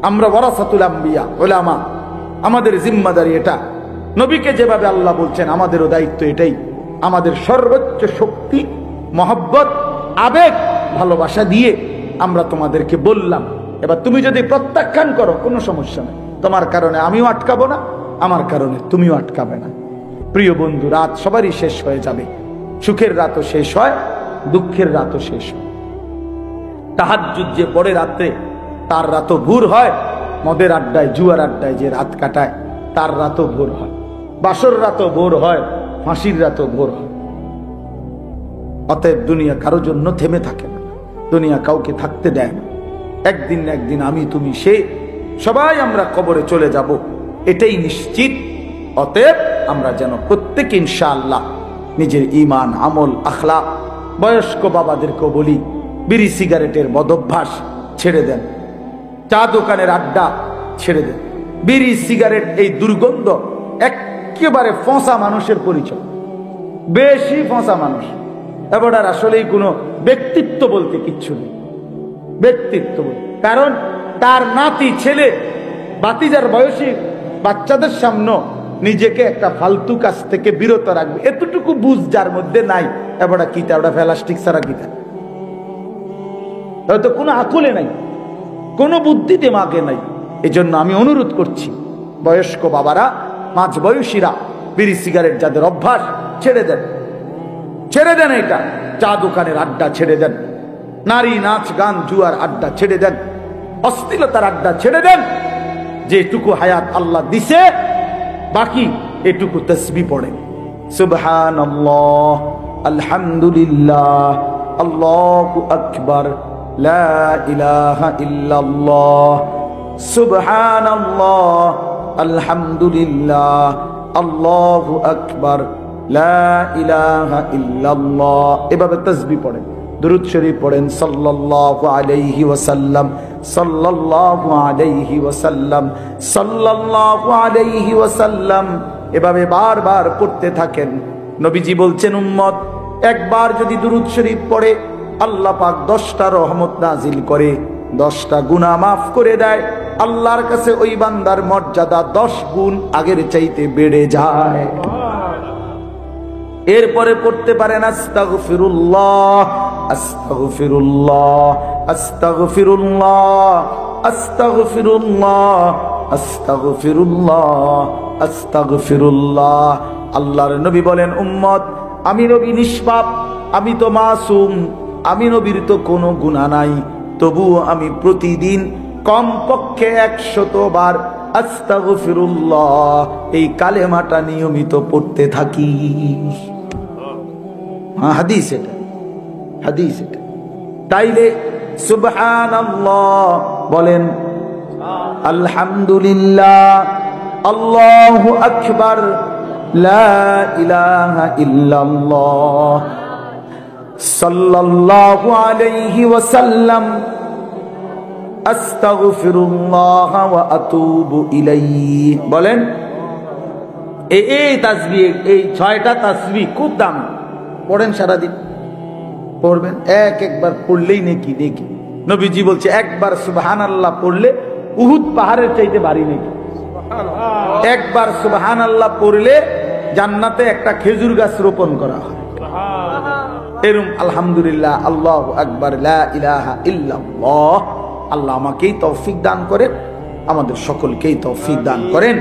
আমরা ওয়ারাসাতুল আম্বিয়া, উলামা, আমাদের জিম্মাদারি এটা। নবীকে যেভাবে আল্লাহ বলছেন আমাদেরও দায়িত্ব এটাই। আমাদের সর্বোচ্চ শক্তি, মহব্বত, আবেগ, ভালোবাসা দিয়ে আমরা তোমাদেরকে বললাম। এবার তুমি যদি প্রত্যাখ্যান করো কোনো সমস্যা নেই, তোমার কারণে আমিও আটকাবো না, আমার কারণে তুমিও আটকাবে না। প্রিয় বন্ধু, রাত সবারই শেষ হয়ে যাবে, সুখের রাতও শেষ হয়, দুঃখের রাতও শেষ হয়। তাহাজ্জুদ যে পড়ে রাত্রে তার রাতও ভোর হয়, মদের আড্ডায়, জুয়ার আড্ডায় যে রাত কাটায় তার রাতও ভোর হয়, বাসর রাতও ভোর হয়, ফাঁসির রাতও ভোর হয়। অতএব দুনিয়া কারো জন্য থেমে থাকে না, দুনিয়া কাউকে থাকতে দেয় না। একদিন না একদিন আমি তুমি সে সবাই আমরা কবরে চলে যাব, এটাই নিশ্চিত। অতএব আমরা যেন প্রত্যেকে ইনশাআল্লাহ নিজের ঈমান, আমল, আখলাক, বয়স্ক বাবাদেরকেও বলি বিড়ি সিগারেটের বদভ্যাস ছেড়ে দেন, চা দোকানের আড্ডা ছেড়ে দেন। বিড়ি সিগারেট এই দুর্গন্ধ একেবারে ফোঁসা মানুষের পরিচয়, বেশি ফোঁসা মানুষ। এবার আসলেই কোনো ব্যক্তিত্ব বলতে কিচ্ছু নেই, ব্যক্তিত্ব বলতে। কারণ তার নাতি, ছেলে, বাতিজার বয়সী বাচ্চাদের সামনে নিজেকে একটা ফালতু কাজ থেকে বিরত রাখবে, এতটুকু বুঝ যার মধ্যে নাই। এবার কিতা ওটা প্লাস্টিক ছাড়া কিতা, হয়তো কোনো আকলে নাই, কোনো বুদ্ধি দিমাগে নাই। এই জন্য আমি অনুরোধ করছি বয়স্ক বাবারা, মাঝ বয়সীরা বিড়ি সিগারেট যাদের অভ্যাস ছেড়ে দেন, ছেড়ে দেন। এটা চা দোকানের আড্ডা ছেড়ে দেন, নারী নাচ গান জুয়ার আড্ডা ছেড়ে দেন, অশ্লীলতার আড্ডা ছেড়ে দেন। যেটুকু হায়াত আল্লাহ দিছে বাকি এটুকু তাসবিহ পড়েন, সুবহানাল্লাহ, আলহামদুলিল্লাহ, আল্লাহু আকবার, লা ইলাহা ইল্লাল্লাহ, সুবহানাল্লাহ, আলহামদুলিল্লাহ, আল্লাহু আকবার, লা ইলাহা ইল্লাল্লাহ। এভাবে তাসবিহ পড়েন, দুরূদ শরীফ পড়েন, সাল্লাল্লাহু আলাইহি ওয়াসাল্লাম, সাল্লাল্লাহু আলাইহি ওয়াসাল্লাম, সাল্লাল্লাহু আলাইহি ওয়াসাল্লাম। এভাবে বারবার পড়তে থাকেন। নবীজি বলছেন উম্মত একবার যদি দুরূদ শরীফ পড়ে আল্লাহ পাক 10টা রহমত নাজিল করে, 10টা গুনাহ মাফ করে দেয়। আল্লাহর কাছে ওই বান্দার মর্যাদা 10 গুণ আগের চাইতে বেড়ে যায়। এরপরে পড়তে পারেন আস্তাগফিরুল্লাহ, আস্তাগফিরুল্লাহ, আস্তাগফিরুল্লাহ, আস্তাগফিরুল্লাহ, আস্তাগফিরুল্লাহ, আস্তাগফিরুল্লাহ। আল্লাহর নবী বলেন উম্মত আমি নবী নিষ্পাপ, আমি তো মাসুম, আমি নবীর তো কোনো গুনাহ নাই, তবুও আমি প্রতিদিন কমপক্ষে 100 বার আস্তাগফিরুল্লাহ এই কালেমাটা নিয়মিত পড়তে থাকি। হাদিস এটা, হাদিস এটা। তাইলে সুবহানাল্লাহ বলেন, আলহামদুলিল্লাহ, আল্লাহু আকবার, লা ইলাহা ইল্লাল্লাহ, সাল্লাল্লাহু আলাইহি ওয়াসাল্লাম, আস্তাগফিরুল্লাহ ওয়া আতুবু ইলাইহি। বলেন এই তাসবিহ, এই 6টা তাসবিহ খুব দামি, পড়েন সারাদিন পড়বেন, একবার পড়লেই নেকি নেকি। নবীজি বলছে একবার সুবহানাল্লাহ পড়লে উহুদ পাহাড়ের চাইতে ভারী নেকি। একবার সুবহানাল্লাহ পড়লে জান্নাতে একটা খেজুর গাছ রোপণ করা হয়। এরম আলহামদুলিল্লাহ, আল্লাহু আকবার, লা ইলাহা ইল্লাল্লাহ। আল্লাহ আমাকেই তৌফিক দান করেন, আমাদের সকলকেই তৌফিক দান করেন।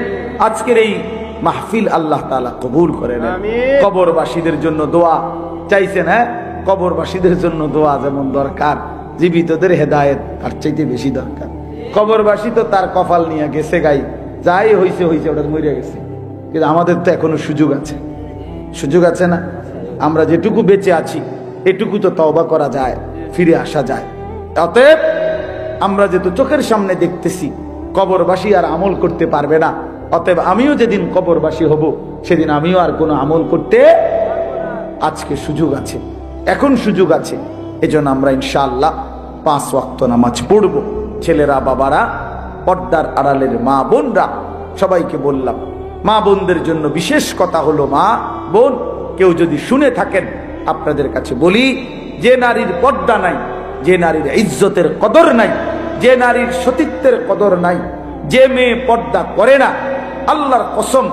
আজকের এই মাহফিল আল্লাহ তাআলা কবুল করেন। কবরবাসীদের জন্য দোয়া চাইছেন, হ্যাঁ, কবরবাসীদের জন্য দোয়া যেমন দরকার, জীবিতদের হেদায়েত তার চাইতে বেশি দরকার। কবরবাসী তো তার কপাল নিয়ে গেছে, গাই যাই হইছে হইছে, ওটা মরে গেছে, কিন্তু আমাদের তো এখনো সুযোগ আছে, সুযোগ আছে না? আমরা যেটুকু বেঁচে আছি এটুকু তো তওবা করা যায়, ফিরে আসা যায়। অতএব আমরা যেহেতু চোখের সামনে দেখতেছি কবরবাসী আর আমল করতে পারবে না, অতএব আমিও যেদিন কবরবাসী হব সেদিন আমিও আর কোনো আমল করতে, আজকে সুযোগ আছে, এখন সুযোগ আছে। এজন্য আমরা ইনশাআল্লাহ 5 ওয়াক্ত নামাজ পড়ব। ছেলেরা, বাবারা, পর্দার আড়ালের মা বোনরা, সবাইকে বললাম, মা বোনদের জন্য বিশেষ কথা হলো, মা বোন কেউ যদি শুনে থাকেন, আপনাদের কাছে বলি, যে নারীর পর্দা নাই, যে নারীর ইজ্জতের কদর নাই, যে নারীর সতীত্বের কদর নাই, যে মেয়ে পর্দা করে না, আল্লাহর কসম,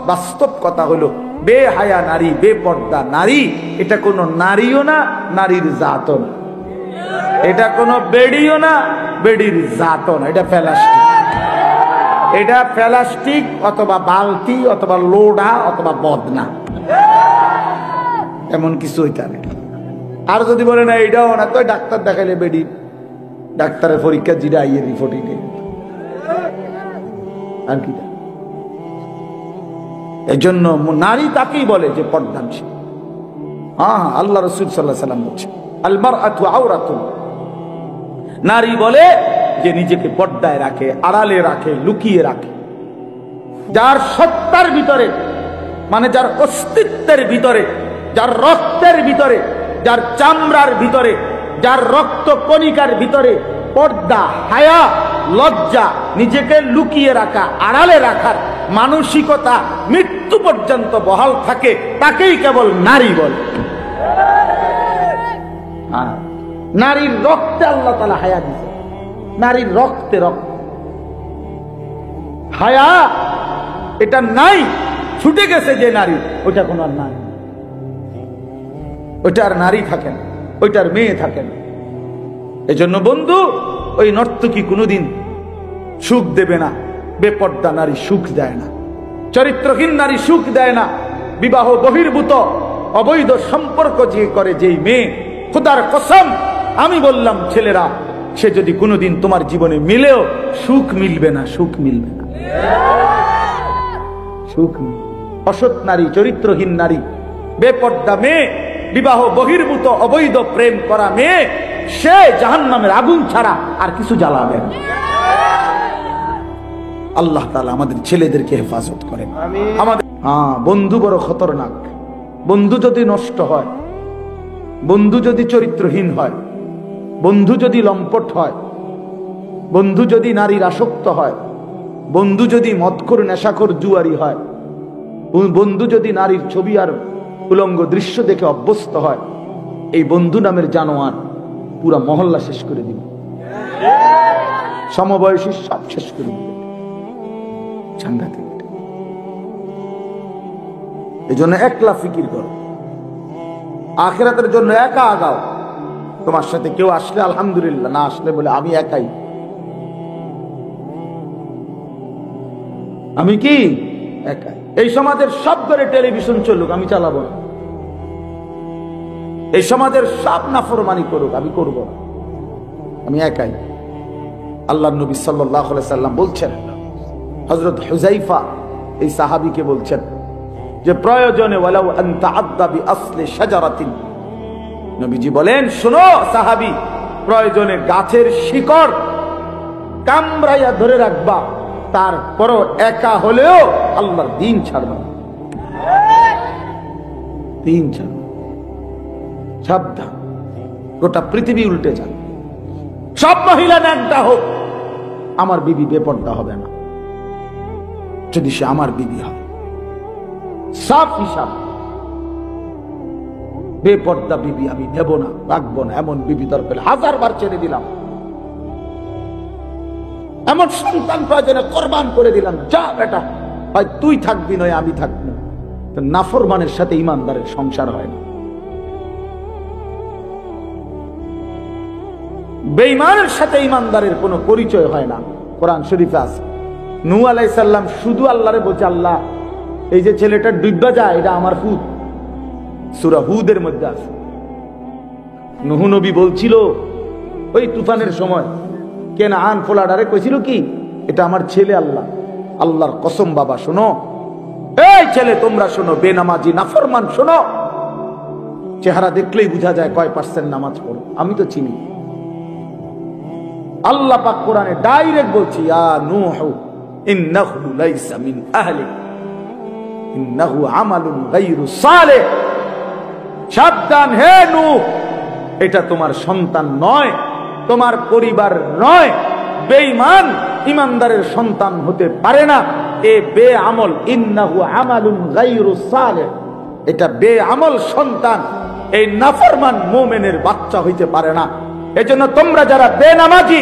বাস্তব কথা হলো, বেহায়া নারী, বেপর্দা নারী, এটা কোনো নারীও না, নারীর জাতও না, এটা কোনো বেডিও না, বেডির জাতও না, এটা প্লাস্টিক, এটা প্লাস্টিক অথবা বালতি অথবা লোডা অথবা বদনা, এমন কিছু হইতে পারে। আর যদি বলে না এটাও না, তো ডাক্তার দেখাইলে বেডি, ডাক্তারের পরীক্ষা জিরা আইয়ের রিপোর্টই নেই, আর কি। এই জন্য নারী তাকেই বলে যে পর্দানশীল। হ্যাঁ, আল্লাহ রাসূল সাল্লাল্লাহু আলাইহি ওয়াসাল্লাম বলছেন, আল মারআতু আওরাতুন, নারী বলে যে নিজেকে পর্দায় রাখে, আড়ালে রাখে, লুকিয়ে রাখে। যার সত্তার ভিতরে, মানে যার অস্তিত্বের ভিতরে, যার রক্তের ভিতরে, যার চামড়ার ভিতরে, যার রক্ত কণিকার ভিতরে পর্দা, হায়া, লজ্জা, নিজেকে লুকিয়ে রাখা, আড়ালে রাখার মানসিকতা মৃত্যু পর্যন্ত বহাল থাকে, তাকেই কেবল নারী বলে। নারীর রক্তে আল্লাহ তাআলা হায়া দিয়েছে, নারীর রক্তে রক্ত হায়া, এটা নাই, ছুটে গেছে যে নারী, ওইটা কোনো আর নাই, ওইটা আর নারী থাকেন, ওইটার মেয়ে থাকেন। এজন্য বন্ধু, ওই নর্তকী কোনোদিন সুখ দেবে না, বেপর্দা নারী সুখ দেয় না, চরিত্রহীন নারী সুখ দেয় না। বিবাহ বহির্ভূত অবৈধ সম্পর্ক যে করে যেই মেয়ে, খোদার কসম আমি বললাম, ছেলেরা, সে যদি কোনোদিন তোমার জীবনে মিলেও সুখ মিলবে না, সুখ মিলবে না, সুখ। অসৎ নারী, চরিত্রহীন নারী, বেপর্দা মেয়ে, বিবাহ বহির্ভূত অবৈধ প্রেম করা মেয়ে, সে জাহান্নামের আগুন ছাড়া আর কিছু জ্বালাবে না। আল্লাহ তাআলা আমাদের ছেলেদেরকে হেফাজত করেন। আমাদের বন্ধু বড় খতরনাক। বন্ধু যদি নষ্ট হয়, বন্ধু যদি চরিত্রহীন হয়, বন্ধু যদি লম্পট হয়, বন্ধু যদি নারীর আসক্ত হয়, বন্ধু যদি মদখোর, নেশাখোর, জুয়ারি হয়, বন্ধু যদি নারীর ছবি আর উলঙ্গ দৃশ্য দেখে অভ্যস্ত হয়, এই বন্ধু নামের জানোয়ার পুরা মহল্লা শেষ করে দিবে, সমবয়সী সব শেষ করে দিবে। সাংঘাতিক। এই জন্য একলা ফিকির করো, আখিরাতের জন্য একা আগাও। তোমার সাথে কেউ আসলে আলহামদুলিল্লাহ, না আসলে বলে আমি একাই, আমি কি একাই। এই সমাজের সব ঘরে টেলিভিশন চলুক, আমি চালাবো না। এই সমাজের সব নাফরমানি করুক, আমি করব না, আমি একাই। আল্লাহর নবী সাল্লাল্লাহু আলাইহি সাল্লাম বলছেন, হযরত হুযায়ফা এই সাহাবীকে বলছেন যে প্রয়োজনে ওয়ালাউ আন তাআদ্দা বিআসলি শাজারাতিন, নবীজি বলেন, শোনো সাহাবী, প্রয়োজনে গাছের শিকড় কামড়াইয়া ধরে রাখবা, তারপরও একা হলেও আল্লাহর দ্বীন ছাড়বা না, দ্বীন ছাড়বা। সাবধান, গোটা পৃথিবী উল্টে যাবে। সব মহিলা ন্যাংটা হোক, আমার বিবি বেপর্দা হবে না, যদি সে আমার বিবি হয়। সাফ হিসাব, বেপর্দা বিবি আমি নেব না, রাখবো না। এমন বিবি দরকার 1000 বার ছেড়ে দিলাম, এমন সন্তান প্রয়োজনে কোরবান করে দিলাম, যা বেটা, হয় তুই থাকবি নয় আমি থাকবো। নাফরমানের সাথে ইমানদারের সংসার হয় না, বেঈমানের সাথে ইমানদারের কোনো পরিচয় হয় না। কোরআন শরীফে আছে, নূহ আলাইহিস সালাম শুধু আল্লাহরে বলছে, আল্লাহ এই যে ছেলেটা ডুববা যায় এটা আমার পুত। সূরা হুদের মধ্যে আছে। নূহ নবী বলছিল ওই তুফানের সময়, কেনান ফোলাডারে কইছিল কি, এটা আমার ছেলে। আল্লাহ, আল্লাহর কসম বাবা শোনো, এই ছেলে তোমরা শোনো, বেনামাজি নাফরমান শোনো, চেহারা দেখলেই বোঝা যায় কয় পার্সেন্ট নামাজ পড়ো, আমি তো চিনি। আল্লাহ পাক কোরআনে ডাইরেক্ট বলছি, ইয়া নূহ ইন্নাহু লাইসা মিন আহলিক ইন্নাহু আমালুন গায়রু সালেহ। সাবধান হে নূহ, এটা তোমার সন্তান নয়, তোমার পরিবার নয়, বেঈমান ইমানদারের সন্তান হতে পারে না। এ বেআমল, ইন্নাহু আমালুন গায়রু সালেহ, এটা বেআমল সন্তান, এই নাফরমান মুমিনের বাচ্চা হইতে পারে না। এজন্য তোমরা যারা বেনামাজি,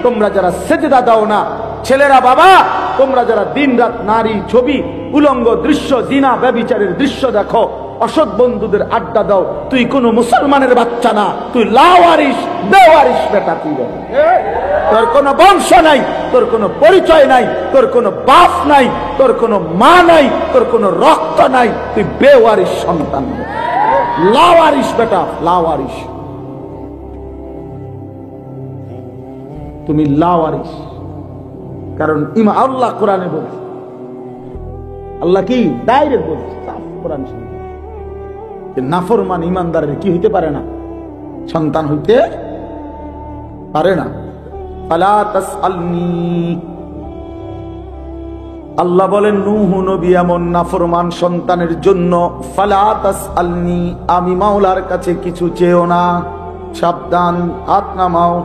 তোমরা যারা সিজদা দাও না, ছেলেরা বাবা, তোমরা যারা দিনরাত নারী ছবি, উলঙ্গ দৃশ্য, জিনা ব্যভিচারের দৃশ্য দেখো, অসৎ বন্ধুদের আড্ডা দাও, তুই কোন মুসলমানের বাচ্চা না, তুই লাওয়ারিস, বেওয়ারিস বেটা। তুই তোর কোনো বংশ নাই, তোর কোনো পরিচয় নাই, তোর কোনো বাপ নাই, তোর কোনো মা নাই, তোর কোনো রক্ত নাই, তুই বেওয়ারিস সন্তান, লাওয়ারিস বেটা, লাওয়ারিস। তুমি লাওয়ারিস, কারণ ইমা আল্লাহ কোরআনে বলছে, আল্লাহ কি ডাইরেক্ট বলছে কোরআন শরীফে, নাফরমান ইমানদারের কি হইতে পারে না, সন্তান হইতে পারে না। ফালা তাসআলনি, আল্লাহ বলেন নূহ নবী এমন নাফরমান সন্তানের জন্য, ফালা তাসআলনি, আমি মাওলার কাছে কিছু চেও না। সাবধান, হাত নামাও।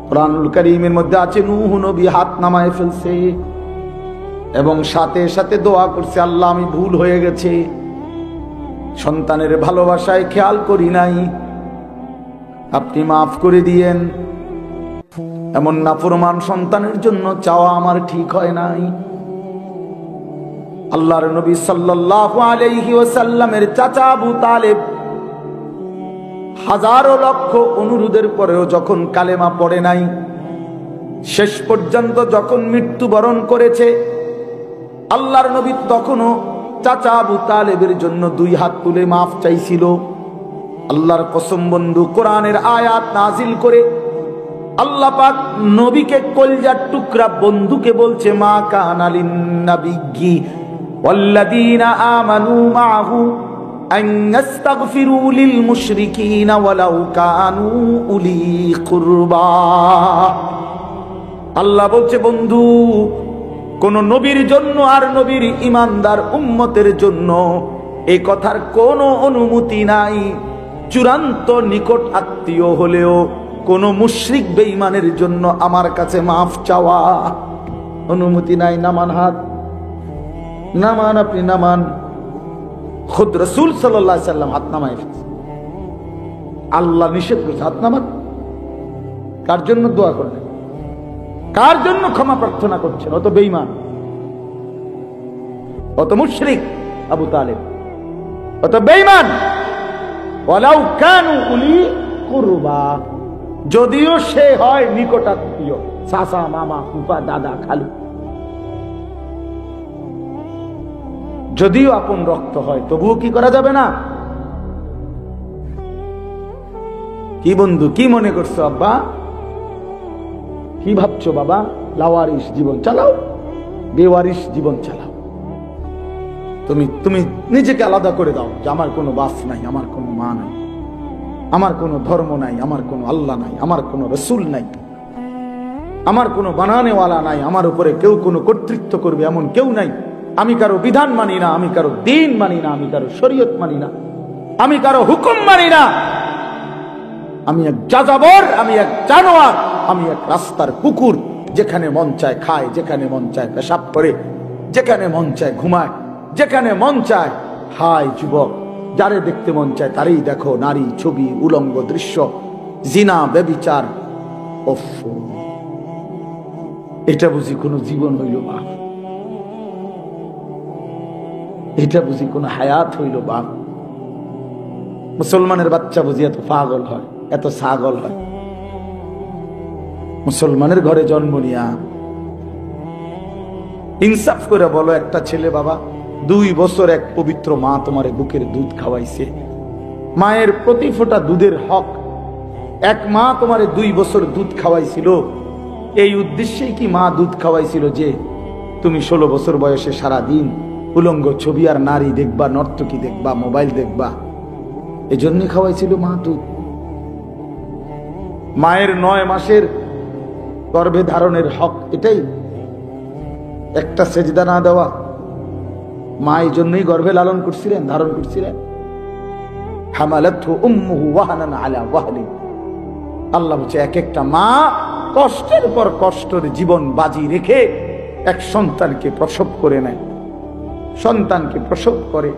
কুরআনুল কারীমের মধ্যে আছে নূহ নবী হাত নামায় ফেলছে এবং সাথে সাথে দোয়া করছে, আল্লাহ আমি ভুল হয়ে গেছে, সন্তানের ভালোবাসায় খেয়াল করি নাই, আপনি মাফ করে দিয়েন। এমন নাফরমান সন্তানের জন্য চাওয়া আমার ঠিক হয় নাই। আল্লাহর নবী সাল্লাল্লাহু আলাইহি ওয়াসাল্লামের চাচা আবু তালেব হাজারো লক্ষ অনুরোধের পরেও যখন কালেমা পড়ে নাই, শেষ পর্যন্ত যখন মৃত্যুবরণ করেছে, আল্লাহর নবী তখনও চাচা আবু তালেবের জন্য 2 হাত তুলে মাফ চাইছিল। আল্লাহর কসম বন্ধু, কোরআনের আয়াত নাজিল করে আল্লাহ পাক নবীকে কলজার টুকরা বন্ধুকে বলছে, মা কানা লিন নাবিয়্যি ওয়াল্লাযীনা আমানু মাআহু আন ইস্তাগফিরু লিল মুশরিকিনা ওয়ালাউ কানু উলি কুরবা। আল্লাহ বলছে বন্ধু, কোন নবীর জন্য আর নবীর ইমানদার উম্মতের জন্য এই কথার কোনো অনুমতি নাই, চূড়ান্ত নিকট আত্মীয় হলেও কোন মুশরিক বেঈমানের জন্য আমার কাছে মাফ চাওয়া অনুমতি নাই। নামান হাত, নামান, আপনি নামান। খুদ রাসূল সাল্লাল্লাহু আলাইহি সাল্লাম হাত নামায় ফেলছে, আল্লাহ নিষেধ করেছে হাত নামান। কার জন্য দোয়া করলেন, কার জন্য ক্ষমা প্রার্থনা করছেন? অত বেঈমান, অত মুশরিক আবু তালেব, অত বেঈমান। ওয়ালাউ কানু উলি কুরবা, যদিও সে হয় নিকটাত্মীয়, চাচা, মামা, ফুফা, দাদা, খালু, যদিও আপন রক্ত হয়, তবুও কি করা যাবে না? কি বন্ধু, কি মনে করছো আব্বা, কি ভাবছো বাবা? লাওয়ারিস জীবন চালাও, বেওয়ারিস জীবন চালাও। তুমি নিজেকে আলাদা করে দাও যে আমার কোনো বাপ নাই, আমার কোনো মা নাই, আমার কোনো ধর্ম নাই, আমার কোনো আল্লাহ নাই, আমার কোনো রসুল নাই, আমার কোনো বানানেওয়ালা নাই, আমার উপরে কেউ কোনো কর্তৃত্ব করবে এমন কেউ নাই, আমি কারো বিধান মানি না, আমি কারো দিন মানি না, আমি কারো শরীয়ত মানি না, আমি কারো হুকুম মানি না, আমি এক যাযাবর, আমি এক জানোয়ার। আমি এক রাস্তার কুকুর, যেখানে মন চায় খায়, যেখানে মন চায় পেশাব করে, যেখানে মন চায় ঘুমায়, যেখানে মন চায়। হায় যুবক, যারে দেখতে মন চায় তারই দেখো, নারী, ছবি, উলঙ্গ দৃশ্য, জিনা, ব্যভিচার। ওফ, এটা বুঝি কোনো জীবন হইল বাপ? এটা বুঝি কোনো হায়াত হইল বাপ? মুসলমানের বাচ্চা বুঝি এত পাগল হয়, এত ছাগল হয়? মুসলমানের ঘরে জন্ম নিয়া ইনসাফ করে বলো, একটা ছেলে বাবা 2 বছর এক পবিত্র মা তোমার বুকের দুধ খাওয়াইছে, মায়ের প্রতি ফোঁটা দুধের হক, এক মা তোমার 2 বছর দুধ খাওয়াইছিল, এই উদ্দেশ্যেই কি মা দুধ খাওয়াইছিল যে তুমি 16 বছর বয়সে সারা দিন উলঙ্গ ছবি আর নারী দেখবা, নর্তকী দেখবা, মোবাইল দেখবা? এজন্য খাওয়াইছিল মা দুধ? মায়ের 9 মাসের গর্ভে ধারণের হক এটাই? একটা সেজদা না দেওয়া? মা এই জন্যই গর্ভে লালন করছিলেন, ধারণ করছিলেন। হামালাতহু উম্মুহু ওয়াহানান আলা ওয়াহলিন। আল্লাহ বলছে, এক একটা মা কষ্টের পর কষ্টের জীবন বাজি রেখে এক সন্তানকে প্রসব করে নেয়, সন্তানকে প্রসব করে।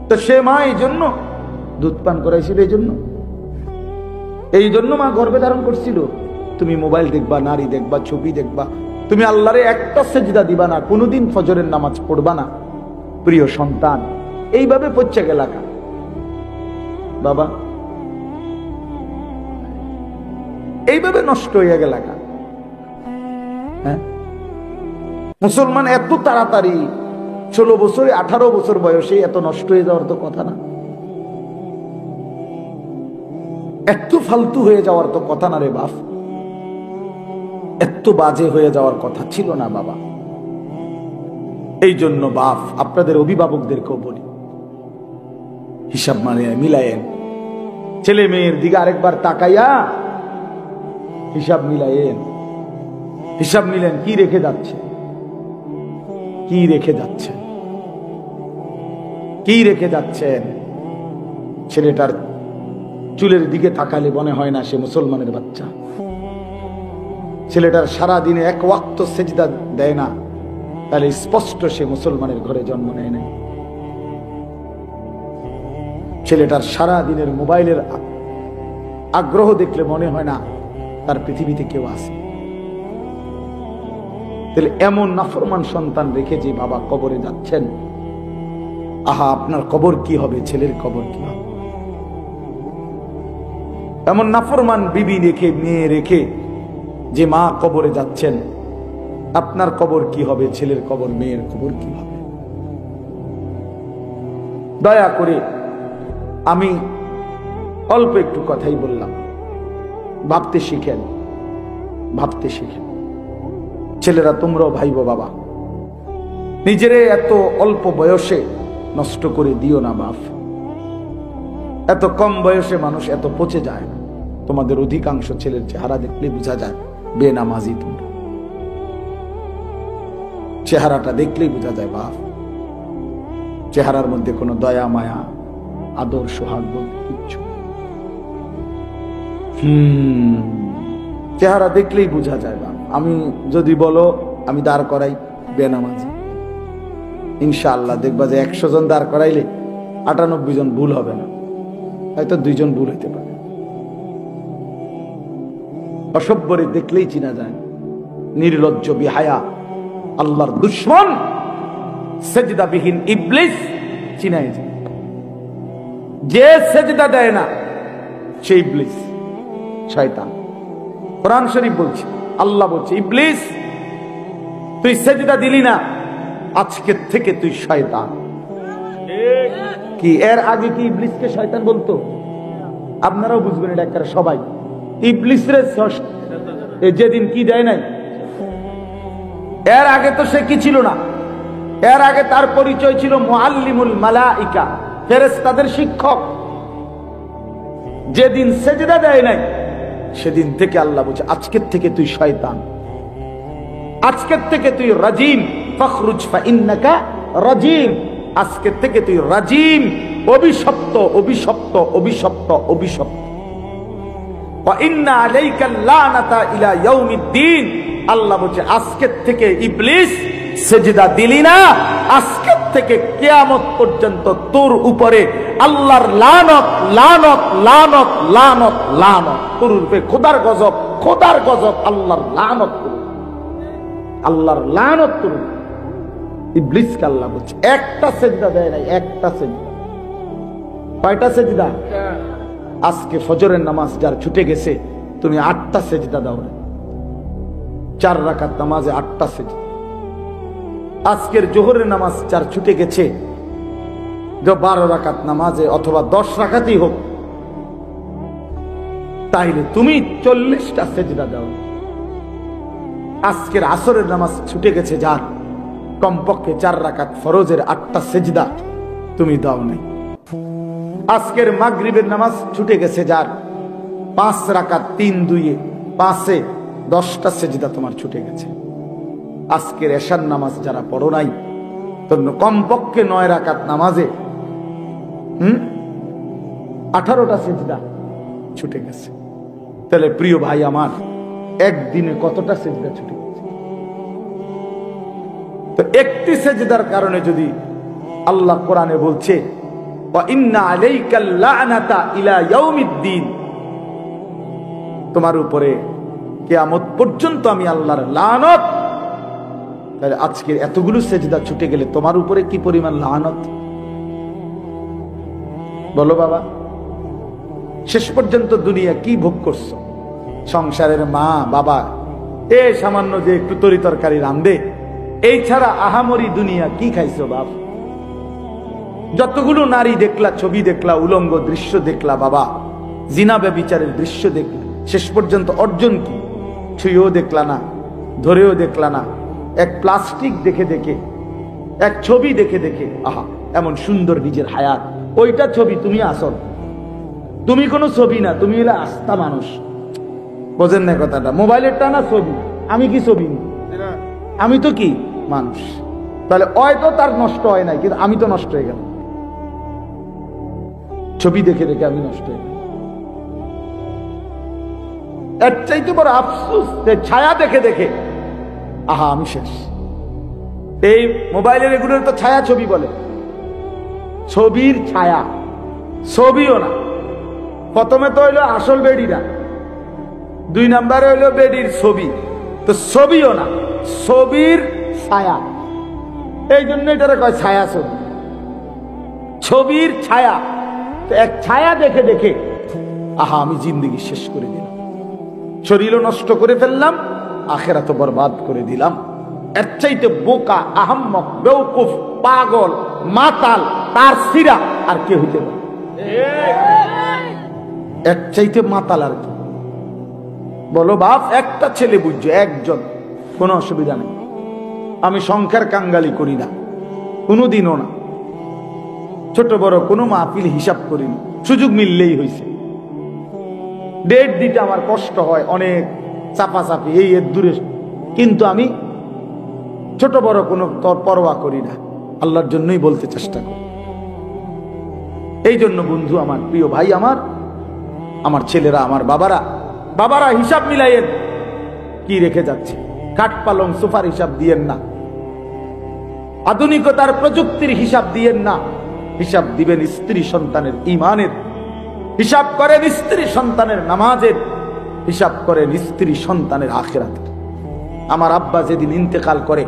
তো সে মা এই জন্য দুধ পান করাইছিল, এই জন্য মা গর্ভে ধারণ করছিল। তুমি মোবাইল দেখবা, নারী দেখবা, ছবি দেখবা, তুমি আল্লাহরে একটা সেজদা দিবা না, কোনোদিন ফজরের নামাজ পড়বা না, প্রিয় সন্তান এইভাবে পড়ছে গেলাকা বাবা, এইভাবে নষ্ট হইয়া গেলাকা। হ্যাঁ, মুসলমান এত তাড়াতাড়ি 16 বছরে 18 বছর বয়সে এত নষ্ট হয়ে যাওয়ার তো কথা না, এত ফালতু হয়ে যাওয়ার তো কথা না রে বাপ, এত বাজে হয়ে যাওয়ার কথা ছিল না বাবা। এই জন্য বাপ, আপনাদের অভিভাবকদেরকেও বলি, হিসাব মিলায়েন, ছেলে মেয়ের দিকে আরেকবার তাকাইয়া হিসাব মিলায়েন, হিসাব মিলেন কি রেখে যাচ্ছে, কি রেখে যাচ্ছেন, কি রেখে যাচ্ছেন। ছেলেটার চুলের দিকে তাকালে মনে হয় না সে মুসলমানের বাচ্চা। ছেলেটার সারা দিনে এক ওয়াক্ত সেজদা দেয় না, তাহলে স্পষ্ট সে মুসলমানের ঘরে জন্ম নেয় নাই। ছেলেটার সারা দিনের মোবাইলের আগ্রহ দেখলে মনে হয় না তার পৃথিবীতে কেউ আছে। তাহলে এমন নাফরমান সন্তান রেখে যে বাবা কবরে যাচ্ছেন, আহা আপনার কবর কি হবে, ছেলের কবর কি হবে? এমন নাফরমান বিবি রেখে, মেয়ে রেখে যে মা কবরে যাচ্ছেন, আপনার কবর কি হবে, ছেলের কবর, মেয়ের কবর কি হবে? দয়া করে আমি অল্প একটু কথাই বললাম, ভাবতে শিখেন, ভাবতে শিখেন। ছেলেরা তোমরাও ভাইবো বাবা, নিজেরে এত অল্প বয়সে নষ্ট করে দিও না বাপ। এত কম বয়সে মানুষ এত পচে যায়। তোমাদের অধিকাংশ ছেলের চেহারা দেখলে বোঝা যায় বেনামাজি তোমরা, চেহারাটা দেখলেই বোঝা যায় বাপ। চেহারার মধ্যে কোনো দয়া মায়া আদর সোহাগ বলতে কিচ্ছু, চেহারা দেখলেই বোঝা যায় বাপ। আমি যদি বলো আমি দাঁড় করাই বেনামাজি, ইনশাআল্লাহ দেখবা যে 100 জন দাঁড় করাইলে 98 জন ভুল হবে না, হয়তো 2 জন ভুল হইতে পারে। অসভ্যরে দেখলেই চিনা যায়, নির্লজ্জ বিহায়া আল্লাহর দুশমন সেজদাবিহীন ইবলিস চিনাই যায়। যে সেজদা দেয় না সে ইবলিস, শয়তান। কোরআন শরীফ বলছে, আল্লাহ বলছে, ইবলিস তুই সেজদা দিলি না, আজকের থেকে তুই শয়তান। কি এর আগে কি ইবলিসকে শয়তান বলতো? আপনারাও বুঝবেন এটা একটা, সবাই ইবলিস রে যেদিন কি দেয় নাই, এর আগে তো সে কি ছিল না, এর আগে তার পরিচয় ছিল মুআল্লিমুল মালাইকা, ফেরেশতাদের শিক্ষক। যেদিন সেজদা দেয় নাই সেদিন থেকে আল্লাহ বলছে আজকের থেকে তুই শয়তান, আজকের থেকে তুই রাজিম, ফখরুজ ফাইন্নাকা রাজিম, আজকের থেকে তুই রাজিম, অভিশপ্ত, অভিশপ্ত, অভিশপ্ত, অভিশপ্ত। ওয়া ইন্না আলাইকা লানাতা ইলা ইয়াউমিদ্দিন। আল্লাহ বলছে আজকের থেকে ইবলিস সেজদা দিলি না, আজকের থেকে কিয়ামত পর্যন্ত তোর উপরে আল্লাহর লানত লানত লানত লানত লানত, তোর উপরে খোদার গজব, খোদার গজব, আল্লাহর লানত, আল্লাহর লানত তোর। ইবলিসকে আল্লাহ বলছে একটা সেজদা দেয় নাই, একটা সেজদা। কয়টা সেজদা? আজকে ফজরের নামাজ যার ছুটে গেছে, তুমি 8টা সেজদা দাও না। 4 রাকাত নামাজে 8টা সেজদা। আজকের জোহরের নামাজ যার ছুটে গেছে, 12 রাকাত নামাজে অথবা 10 রাকাতই হোক, তাইলে তুমি 40টা সেজদা দাও। আজকের আসরের নামাজ ছুটে গেছে যার, কমপক্ষে 4 রাকাত ফরজের 8টা সেজদা তুমি দাও নাই। আজকের মাগরিবের নামাজ ছুটে গেছে যার, 5 রাকাত 3 2 5-এ 10টা সেজদা তোমার ছুটে গেছে। আজকের এশার নামাজ যারা পড়ো নাই, কমপক্ষে 9 রাকাত নামাজে 18টা সেজদা ছুটে গেছে। তাহলে প্রিয় ভাই আমার, একদিনে কতটা সেজদা ছুটে গেছে? তো একটি সেজদার কারণে যদি আল্লাহ কোরআনে বলছে ওয়া ইন্না আলাইকাল লানাতা ইলা ইয়াউমিদ্দিন, তোমার উপরে কিয়ামত পর্যন্ত আমি আল্লাহর লানত, তাহলে আজকের এতগুলো সেজদা ছুটে গেলে তোমার উপরে কি পরিমাণ লানত বলো বাবা। শেষ পর্যন্ত দুনিয়া কি ভোগ করছো? সংসারের মা বাবা এ সামান্য যে একটু তরি তরকারি রান্ধে, এই ছাড়া আহামরি দুনিয়া কি খাইছো বাপ? যতগুলো নারী দেখলা, ছবি দেখলা, উলঙ্গ দৃশ্য দেখলা বাবা, জিনা ব্যভিচারের দৃশ্য দেখলা, শেষ পর্যন্ত অর্জন কি? ছুঁয়েও দেখলা না, ধরেও দেখলা না, এক প্লাস্টিক দেখে দেখে, এক ছবি দেখে দেখে, আহা এমন সুন্দর নিজের হায়াত, ওইটা ছবি, তুমি আসল, তুমি কোনো ছবি না, তুমি হলে আস্থা মানুষ। বোঝেন না কথাটা? মোবাইলের টানা ছবি, আমি কি ছবি? আমি তো কি মানুষ। তাহলে হয়তো তার নষ্ট হয় নাই, কিন্তু আমি তো নষ্ট হয়ে গেলাম। ছবি দেখে দেখে আমি নষ্ট হয়ে গেলাম। এর চাইতে বড় আফসোস যে ছায়া দেখে দেখে আহা আমি শেষ। এই মোবাইলের এগুলোর তো ছায়া ছবি বলে, ছবির ছায়া, ছবিও না। প্রথমে তো হইলো আসল বেডিরা, 2 নম্বরে হইলো বেডির ছবি, তো ছবিও না, ছবির ছায়া। এই জন্য এটারে কয় ছায়া ছবি, ছবির ছায়া। তো এক ছায়া দেখে দেখে আহা আমি জিন্দেগি শেষ করে দিলাম, শরীরও নষ্ট করে ফেললাম, আখিরাত বরবাদ করে দিলাম। এর চাইতে বোকা, আহাম্মক, বেওকুফ, পাগল, মাতাল, তার সিরা আর কে হইতে পারে? এর চাইতে মাতাল আর কি বলো বাপ? একটা ছেলে বুঝছো, একজন, কোনো অসুবিধা নেই। আমি সংখ্যার কাঙ্গালি করি না, কোনোদিনও না। ছোট বড় কোনো মাহফিল হিসাব করিনি, সুযোগ মিললেই হয়েছে। ডেট দিতে আমার কষ্ট হয়, অনেক চাপাচাপি, এই এর দূরে, কিন্তু আমি ছোট বড় কোনো পরোয়া করি না, আল্লাহর জন্যই বলতে চেষ্টা করি। এই জন্য বন্ধু আমার, প্রিয় ভাই আমার, আমার ছেলেরা, আমার বাবারা হিসাব মিলাইয়েন কি রেখে যাচ্ছে। খাট পালং সোফার হিসাব দিয়েন না, আধুনিকতার প্রযুক্তির হিসাব দিয়েন না, হিসাব দিবেন স্ত্রী সন্তানের ঈমানের, হিসাব করেন স্ত্রী সন্তানের নামাজের, হিসাব করেন স্ত্রী সন্তানের আখিরাতের। আমার আব্বা যেদিন ইন্তেকাল করে,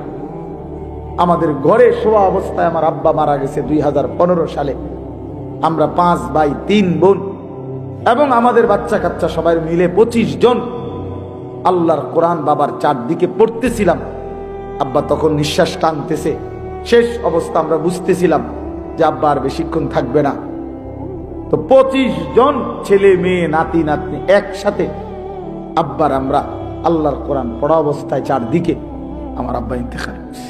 আমাদের ঘরে শোয়া অবস্থায় আমার আব্বা মারা গেছে 2015 সালে। আমরা 5 ভাই 3 বোন এবং আমাদের বাচ্চা কাচ্চা সবাই মিলে 25 জন আল্লাহর কোরআন বাবার চারদিকে পড়তেছিলাম। আব্বা তখন নিঃশ্বাস টানতেছে, শেষ অবস্থা আমরা বুঝতেছিলাম যে আব্বা আর বেশিক্ষণ থাকবে না। তো 25 জন ছেলে মেয়ে নাতি নাতনি একসাথে আব্বার আমরা আল্লাহর কোরআন পড়া অবস্থায় চারদিকে আমার আব্বা ইন্তেকাল করছে।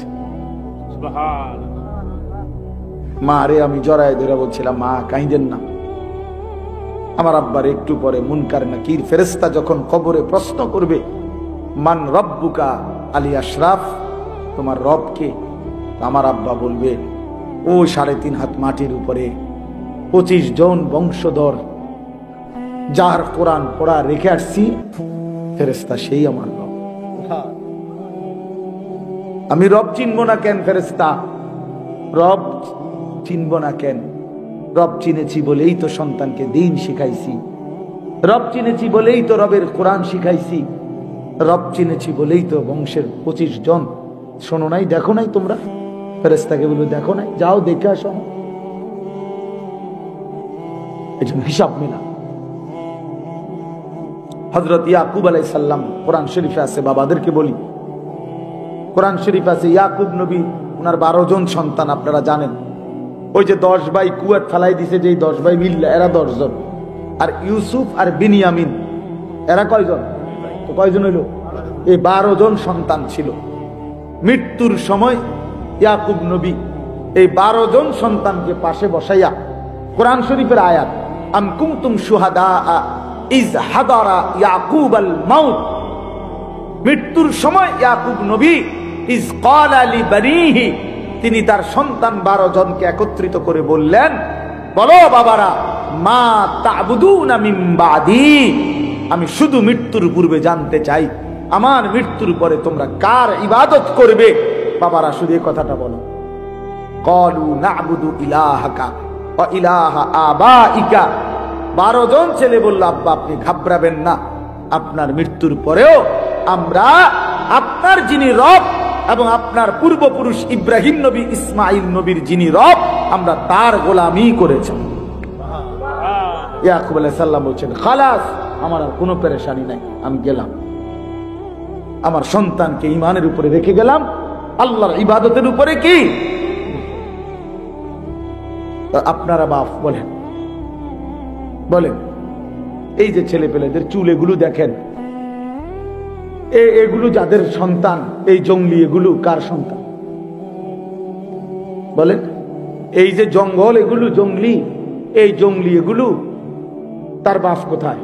মা রে আমি জড়ায় ধরে বলছিলাম, মা কাঁদেন না। আমার আব্বার একটু পরে মুনকার নাকির ফেরেশতা যখন কবরে প্রশ্ন করবে, মান রব্বুকা আলী আশরাফ, তোমার রব কে? আমার আব্বা বলবে, ও 3.5 হাত মাটির উপরে 25 জন বংশধর যার কোরআন পড়া রেখে আসছি ফেরেশতা সেই আমার রব। আমি রব চিনব না কেন ফেরেশতা? রব চিনব না কেন? রব চিনেছি বলেই তো সন্তানকে দ্বীন শিখাইছি, রব চিনেছি বলেই তো রবের কোরআন শিখাইছি, রব চিনেছি বলেই তো বংশের 25 জন। শোনো নাই, দেখো নাই তোমরা? ফেরেশতাকে বলবো দেখো নাই, যাও দেখে আসো। এই জন্য হিসাব মিলা। হযরত ইয়াকুব আলাইহিস সালাম, কোরআন শরীফে আছে, বাবাদেরকে বলি, কোরআন শরীফ আছে ইয়াকুব নবী, ওনার 12 জন সন্তান আপনারা জানেন। ওই যে 10 ভাই কুয়াত ফেলাই দিছে, যে 10 ভাই মিল্লা, এরা 10 জন। আর ইউসুফ আর বিনিয়ামিন এরা কয়জন? তো কয়জন হইল? এই 12 জন সন্তান ছিল। মৃত্যুর সময় ইয়াকুব নবী এই 12 জন সন্তানকে পাশে বসাইয়া, কোরআন শরীফের আয়াত, আম কুনতুম শুহাদা ইজ হাদারা ইয়াকুব আল মাউত, মৃত্যুর সময় ইয়াকুব নবী ইজ ক্বালা লিবানিহি, তিনি তার সন্তান 12 জনকে একত্রিত করে বললেন, বলো বাবারা, মা তা'বুদুনা মিন বাদি, আমি শুধু মৃত্যুর পূর্বে জানতে চাই, আমার মৃত্যুর পরে তোমরা কার ইবাদত করবে? বাবারা শুধু এই কথাটা বলো। ক্বালু না'বুদু ইলাহাকা ওয়া ইলাহা আবাইকা, 12 জন ছেলে বলল, আব্বা আপনি ঘাবড়াবেন না, আপনার মৃত্যুর পরেও আমরা আপনার যিনি রব এবং আপনার পূর্বপুরুষ ইব্রাহিম নবী, ইসমাইল নবীর যিনি রব, আমরা তার গোলামি করেছি। ইয়াকুব আলাইহিস সালাম বলছেন, খালাস, আমার আর কোনো পেরেশানি নাই, আমি গেলাম, আমার সন্তানকে ঈমানের উপরে রেখে গেলাম, আল্লাহর ইবাদতের উপরে। কি আপনারা বাপ বলেন, বলেন, এই যে ছেলে পেলেদের চুল এগুলো দেখেন, এগুলো যাদের সন্তান, এই জঙ্গলি এগুলো কার সন্তান বলেন? এই যে জঙ্গল এগুলো জঙ্গলি, এই জঙ্গলি এগুলো তার বাপ কোথায়?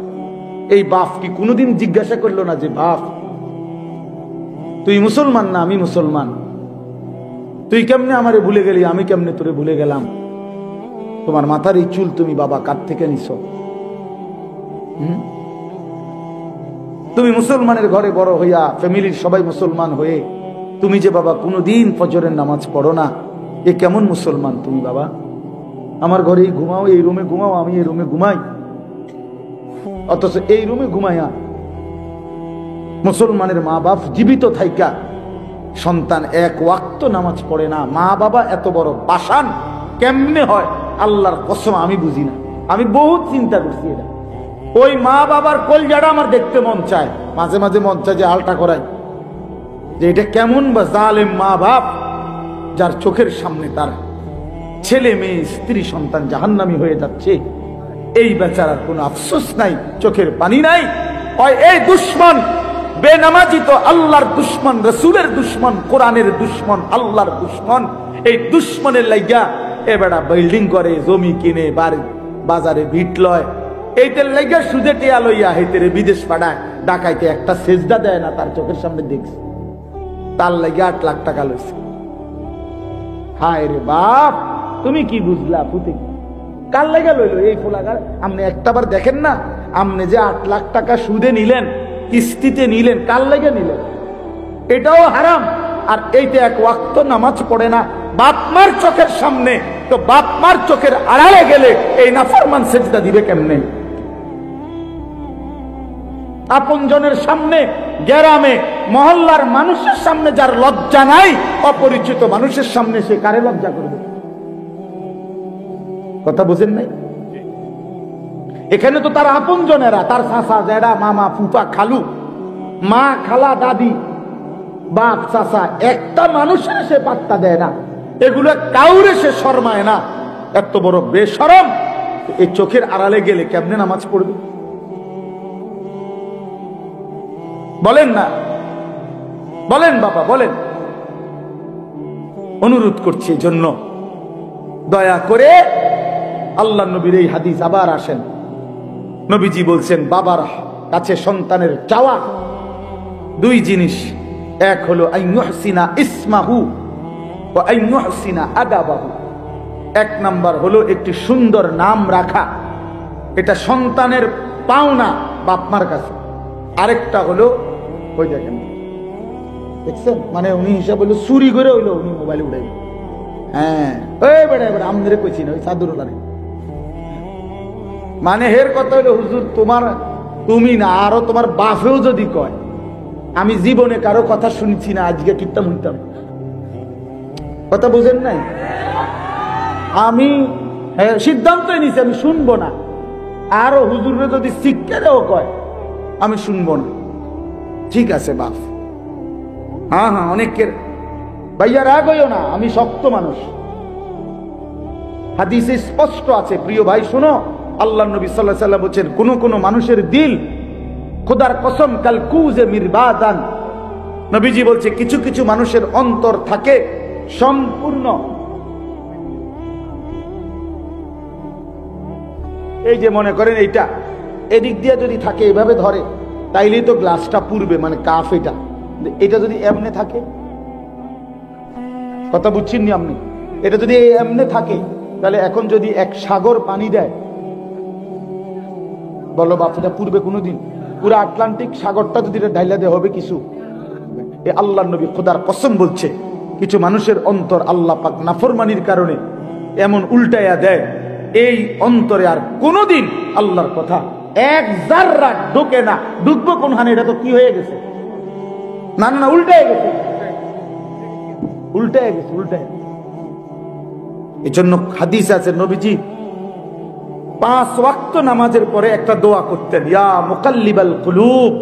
এই বাপ কি কোনোদিন জিজ্ঞাসা করলো না যে বাপ তুই মুসলমান না আমি মুসলমান, তুই কেমনে আমারে ভুলে গেলি, আমি কেমনে তোরে ভুলে গেলাম, তোমার মাথার এই চুল তুমি বাবা কার থেকে নিছো? তুমি মুসলমানের ঘরে বড় হইয়া, ফ্যামিলির সবাই মুসলমান হয়ে, তুমি যে বাবা কোনোদিন ফজরের নামাজ পড়ো না, এ কেমন মুসলমান তুমি বাবা? আমার ঘরেই ঘুমাও, এই রুমে ঘুমাও, আমি এই রুমে ঘুমাই, অথচ এই রুমে ঘুমাইয়া মুসলমানের মা বাপ জীবিত থাইকা সন্তান 1 ওয়াক্ত নামাজ পড়ে না। মা বাবা এত বড় পাষাণ কেমনে হয়? আল্লাহর কসম আমি বুঝি না, আমি বহুত চিন্তা করছি এটা। ওই মা বাবার কলজাটা আমার দেখতে মন চায়, মাঝে মাঝে মন চায় যে আলটা করাই, যে এটা কেমন বা জালেম মা বাপ, যার চোখের সামনে তার ছেলে মেয়ে স্ত্রী সন্তান জাহান্নামী হয়ে যাচ্ছে, এই বেচারার কোনো আফসোস নাই, চোখের পানি নাই। ওই এই দুশ্মন বেনামাজি তো আল্লাহর দুশ্মন, রাসূলের দুশ্মন, কোরআনের দুশ্মন, আল্লাহর দুশ্মন। এই দুশ্মনের লাইগা এ বেটা বিল্ডিং করে, জমি কিনে, বাজারে ভিট লয়, এইটার লাইগা সুদে টিয়া লইয়া হেতেরে বিদেশ পাঠায়, ডাকাইতে একটা সেজদা দেয় না, তার চোখের সামনে দেখছে, তার লাইগা 8 লাখ টাকা লইছে। হায় রে বাপ, তুমি কি বুঝলা পুতে? কার লাইগা লইলো এই ফোলাগার? আপনি একটাবার দেখেন না, আপনি যে 8 লাখ টাকা সুদে নিলেন, কিস্তিতে নিলেন, কার লাইগা নিলেন? এটাও হারাম। আর এইটা 1 ওয়াক্ত নামাজ পড়ে না, বাপ মার চোখের সামনে, তো বাপ মার চোখের আড়ালে গেলে এই নাফরমান সেজদা দিবে কেমনে? আপনজনের সামনে, গ্রামে মহল্লার মানুষের সামনে যার লজ্জা নাই, অপরিচিত মানুষের সামনে সে কারে লজ্জা করবে? কথা বুঝেন নাই? এখানে তো তার আপনজনেরা, তার চাচা, জেঠা, মামা, ফুফা, খালু, মা, খালা, দাদি, বাপ, চাচা, একটা মানুষের সে পাত্তা দেয় না, এগুলো কাউরে সে শরমায় না। এত বড় বেশরম, এই চোখের আড়ালে গেলে কেমনে নামাজ পড়বে? বলেন না, বলেন বাবা, বলেন। অনুরোধ করছি জন্য দয়া করে আল্লাহ নবীর এই হাদিস আবার আসেন। নবীজি বলছেন, বাবার কাছে সন্তানের চাওয়া 2 জিনিস, এক হলো আইয়ুহসিনা ইসমাহু ওয়া আইয়ুহসিনা আদাবাহু। 1 নাম্বার হলো একটি সুন্দর নাম রাখা। এটা সন্তানের পাওনা বাপ মার কাছে, আরেকটা হলো ওই দেখেন দেখছেন, মানে উনি হিসাব হইলো চুরি করে হইলো উনি মোবাইল উঠাইবে। হ্যাঁ ওই বেড়া বেড়া আমাদের কইছি না ওই চাদুরারে, মানে হের কথা হইলো হুজুর তোমার তুমি না আরো তোমার বাপেও যদি কয় আমি জীবনে কারো কথা শুনছি না আজকে কিতাম হইতাম, কথা বুঝেন নাই? আমি সিদ্ধান্তই নিছি আমি শুনবো না, আরো হুজুরে যদি শিক্ষারেও কয় আমি শুনবো না। ঠিক আছে বাপ, হ্যাঁ হ্যাঁ অনেকের ভাইয়া রাগ হইও না, আমি শক্ত মানুষ, হাদিসে স্পষ্ট আছে। প্রিয় ভাই শোনো, আল্লাহ নবী সাল্লাল্লাহু আলাইহি ওয়াসাল্লাম বলেন কোন কোন মানুষের দিল খোদার কসম কাল কুজে মিরবাদান, নবীজি বলছে কিছু কিছু মানুষের অন্তর থাকে সম্পূর্ণ, এই যে মনে করেন এইটা এদিক দিয়ে যদি থাকে এভাবে ধরে তাইলেই তো গ্লাসটা পুরবে, মানে কাফ এটা, এটা যদি এমনে থাকে, কথা বুঝছেন নি আপনি? এটা যদি এমনে থাকে তাহলে এখন যদি এক সাগর পানি দেয় বলো বাপ এটা পূর্বে কোনোদিন? পুরো আটলান্টিক সাগরটা যদি ঢাইলা দেওয়া হবে কিছু? আল্লাহ নবী খোদার কসম বলছে কিছু মানুষের অন্তর আল্লাহ পাক নাফরমানির কারণে এমন উল্টাইয়া দেয়, এই অন্তরে আর কোনোদিন আল্লাহর কথা এক জাররা ঢোকে না। ঢুকবো কোন হানে? এটা তো কি হয়ে গেছে, না না না উল্টায় গেছে, উল্টায় গেছে, উল্টায়। এই জন্য হাদিস আছে নবীজি 5 ওয়াক্ত নামাজের পরে একটা দোয়া করতেন, ইয়া মুকাল্লিবাল কুলুব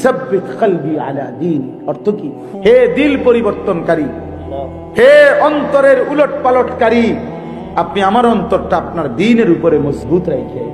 সাব্বিত কলবি আলা দীনি। অর্থ কি? হে দিল পরিবর্তনকারী, হে অন্তরের উলট পালটকারী, আপনি আমার অন্তরটা আপনার দ্বীনের উপরে মজবুত রাখেন।